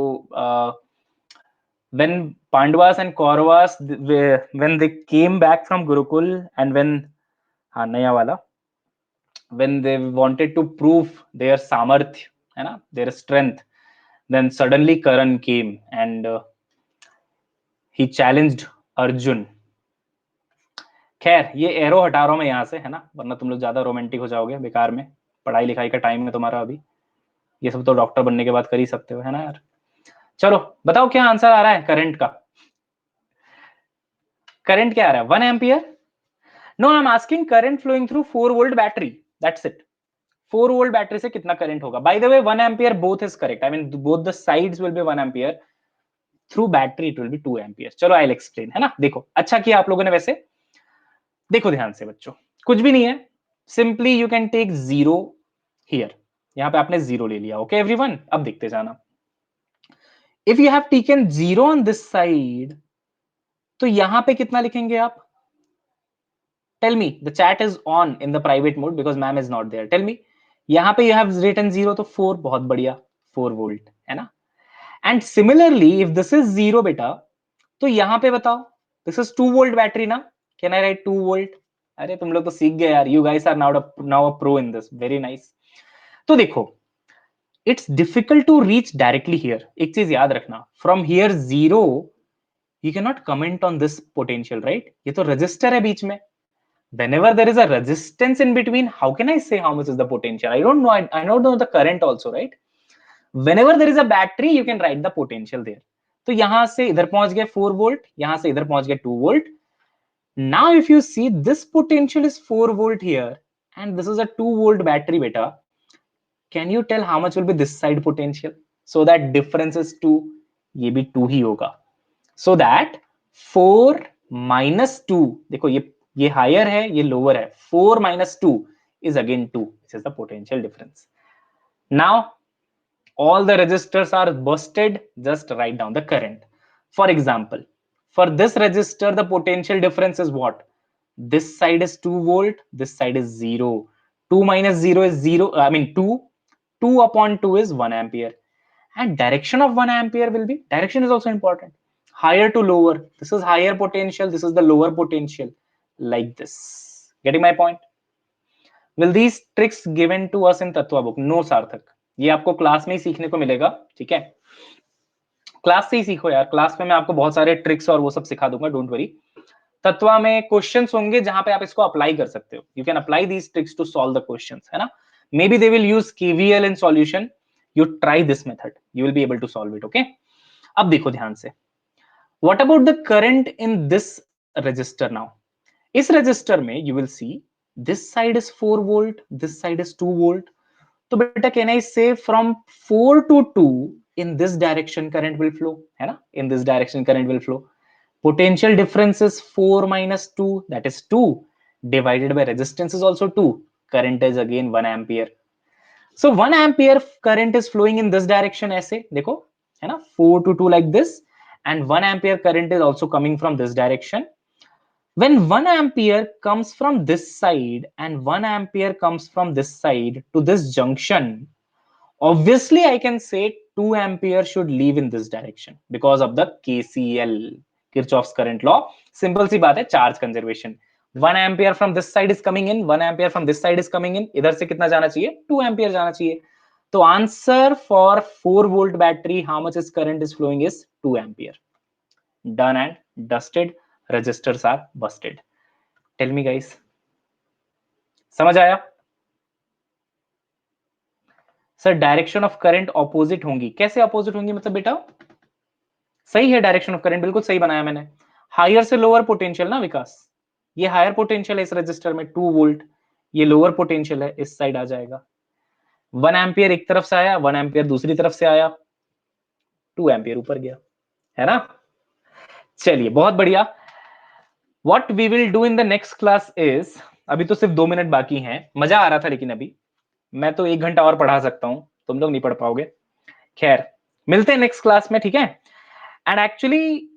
when Pandavas and Kauravas when they came back from Gurukul and when हाँ नया वाला, when they wanted to prove their सामर्थ्य, है ना, their strength, then suddenly Karan came and he challenged Arjun। खैर ये एरो हटा रहा हूं मैं यहाँ से, है ना, वरना तुम लोग ज्यादा रोमांटिक हो जाओगे बेकार में, पढ़ाई लिखाई का टाइम है तुम्हारा अभी, ये सब तो डॉक्टर बनने के बाद कर ही सकते हो, है ना यार? चलो बताओ क्या आंसर आ रहा है करंट का? करंट क्या आ रहा है? 1 ampere? No, I am asking current flowing through 4 volt battery, that's it. 4 volt battery से कितना करंट होगा? By the way 1 ampere both is correct, I mean both the sides will be 1 ampere, through battery it will be 2 ampere. चलो I will explain, है ना? देखो अच्छा किया आप लोगों ने वैसे, देखो ध्यान से बच्चों, कुछ भी नहीं है, simply you can take 0 here, यहां पे आपने 0 ले लिया, ओके एवरीवन? अब देखते जाना, if you have taken 0 on this side तो यहां पे कितना लिखेंगे आप? Tell me, the chat is on in the private mode because ma'am is not there, tell me, यहां पे यू हैव रिटन 0 तो 4, बहुत बढ़िया, 4 वोल्ट, है ना? And similarly if this is 0 बेटा, तो यहां पे बताओ, दिस इज 2 वोल्ट बैटरी ना, कैन आई राइट 2 वोल्ट? अरे तुम लोग तो सीख गए यार, you guys are now a pro in this, very nice. तो देखो, it's difficult to reach directly here, एक चीज याद रखना, from here 0 you cannot comment on this potential, right? ये तो resistor है बीच में, whenever there is a resistance in between, how can I say how much is the potential? I don't know, I don't know the current also, right? Whenever there is a battery you can write the potential there, तो यहां से इधर पहुंच गए 4 volt, यहां से इधर पहुंच गए 2 volt. now if you see this potential is 4 volt here and this is a 2 volt battery beta, can you tell how much will be this side potential? So that difference is 2, ये भी 2 ही होगा, so that 4 minus 2, देखो ये higher है ये lower है, 4 minus 2 is again 2, this is the potential difference। now all the resistors are busted, just write down the current। for example, for this resistor the potential difference is what? This side is 2 volt, this side is 0, 2 minus 0 is 0, I mean 2, 2/2 is 1 ampere. And direction of 1 ampere will be, direction is also important, higher to lower. This is higher potential, this is the lower potential, like this. Getting my point? Will these tricks given to us in Tatva book? No सार्थक, ये आपको class में ही सीखने को मिलेगा, ठीक है? Class से ही सीखो यार, क्लास में मैं आपको बहुत सारे ट्रिक्स और वो सब सिखा दूंगा, डोंट वरी। तत्वा में क्वेश्चंस होंगे जहां पे आप इसको अप्लाई कर सकते हो. You can apply these tricks to solve the questions, है ना? Maybe they will use KVL in solution. You try this method, you will be able to solve it. Okay, अब देखो ध्यान से, what about the current in this resistor? Now इस resistor में you will see this side is 4 volt, this side is 2 volt. तो बेटा can I say from 4 to 2 in this direction current will flow, है ना? In this direction current will flow. Potential difference is 4 minus 2, that is 2, divided by resistance is also 2. Current is again 1 ampere. So 1 ampere current is flowing in this direction ऐसे देखो, है ना? 4 to 2 like this, and 1 ampere current is also coming from this direction. When 1 ampere comes from this side and 1 ampere comes from this side to this junction, obviously I can say 2 ampere should leave in this direction because of the KCL, Kirchhoff's current law. Simple सी बात है, charge conservation. 1 ampere from this side is coming in, 1 ampere from this side is coming in. इधर से कितना जाना चाहिए? 2 ampere जाना चाहिए. तो answer for 4 volt battery, how much is current is flowing is 2 ampere. Done and dusted. Resistors are busted. Tell me guys, समझ आया? Sir direction of current opposite होंगी, कैसे ऑपोजिट होंगी? मतलब बेटा सही है, डायरेक्शन ऑफ करंट बिल्कुल सही बनाया मैंने. हायर से लोअर पोटेंशियल ना विकास, ये हायर पोटेंशियल है इस रजिस्टर में 2 वोल्ट, ये लोअर पोटेंशियल है, इस साइड आ जाएगा. 1 एम्पियर एक तरफ से आया, 1 एम्पियर दूसरी तरफ से आया, 2 एम्पियर ऊपर गया, है ना? चलिए बहुत बढ़िया. What we will do in the next class is, अभी तो सिर्फ 2 मिनट बाकी हैं, मजा आ रहा था लेकिन अभी मैं तो 1 घंटा और पढ़ा सकता हूं, तुम लोग नहीं पढ़ पाओगे. खैर मिलते हैं नेक्स्ट क्लास में, ठीक है? And actually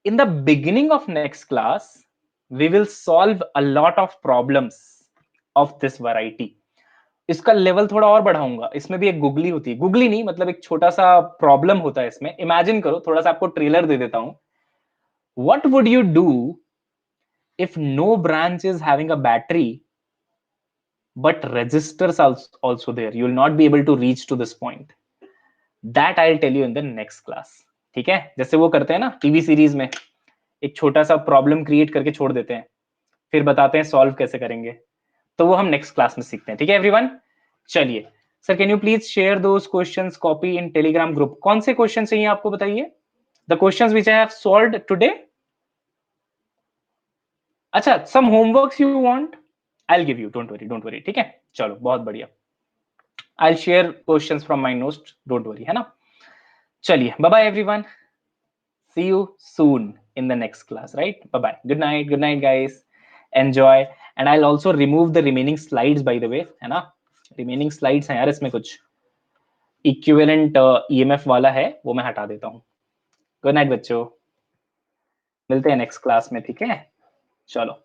in the beginning of next class we will solve a lot of problems of this variety. इसका लेवल थोड़ा और बढ़ाऊंगा. इसमें भी एक गुगली होती है, गुगली नहीं मतलब एक छोटा सा प्रॉब्लम होता है इसमें. इमेजिन करो, थोड़ा सा आपको ट्रेलर दे देता हूं. What would you do if no branch is having a battery but resistors also there, you will not be able to reach to this point. That I'll tell you in the next class. ठीक है? जैसे वो करते हैं ना TV series में, एक छोटा सा प्रॉब्लम क्रिएट करके छोड़ देते हैं, फिर बताते हैं सॉल्व कैसे करेंगे. तो वो हम नेक्स्ट क्लास में सीखते हैं, ठीक है एवरीवन? चलिए sir, can you please share those questions copy in Telegram group. कौन से क्वेश्चन चाहिए आपको बताइए? The questions which I have solved today. अच्छा, some homeworks you want, I'll give you, don't worry, ठीक है? चलो बहुत बढ़िया. I'll share questions from my notes, don't worry, है ना? चलिए, bye bye everyone. See you soon in the next class, right? Bye bye. Good night guys. Enjoy. And I'll also remove the remaining slides by the way, है ना? Remaining slides हैं यार, इसमें कुछ equivalent EMF वाला है, वो मैं हटा देता हूँ. Good night बच्चों. मिलते हैं नेक्स्ट क्लास में, ठीक है? चलो.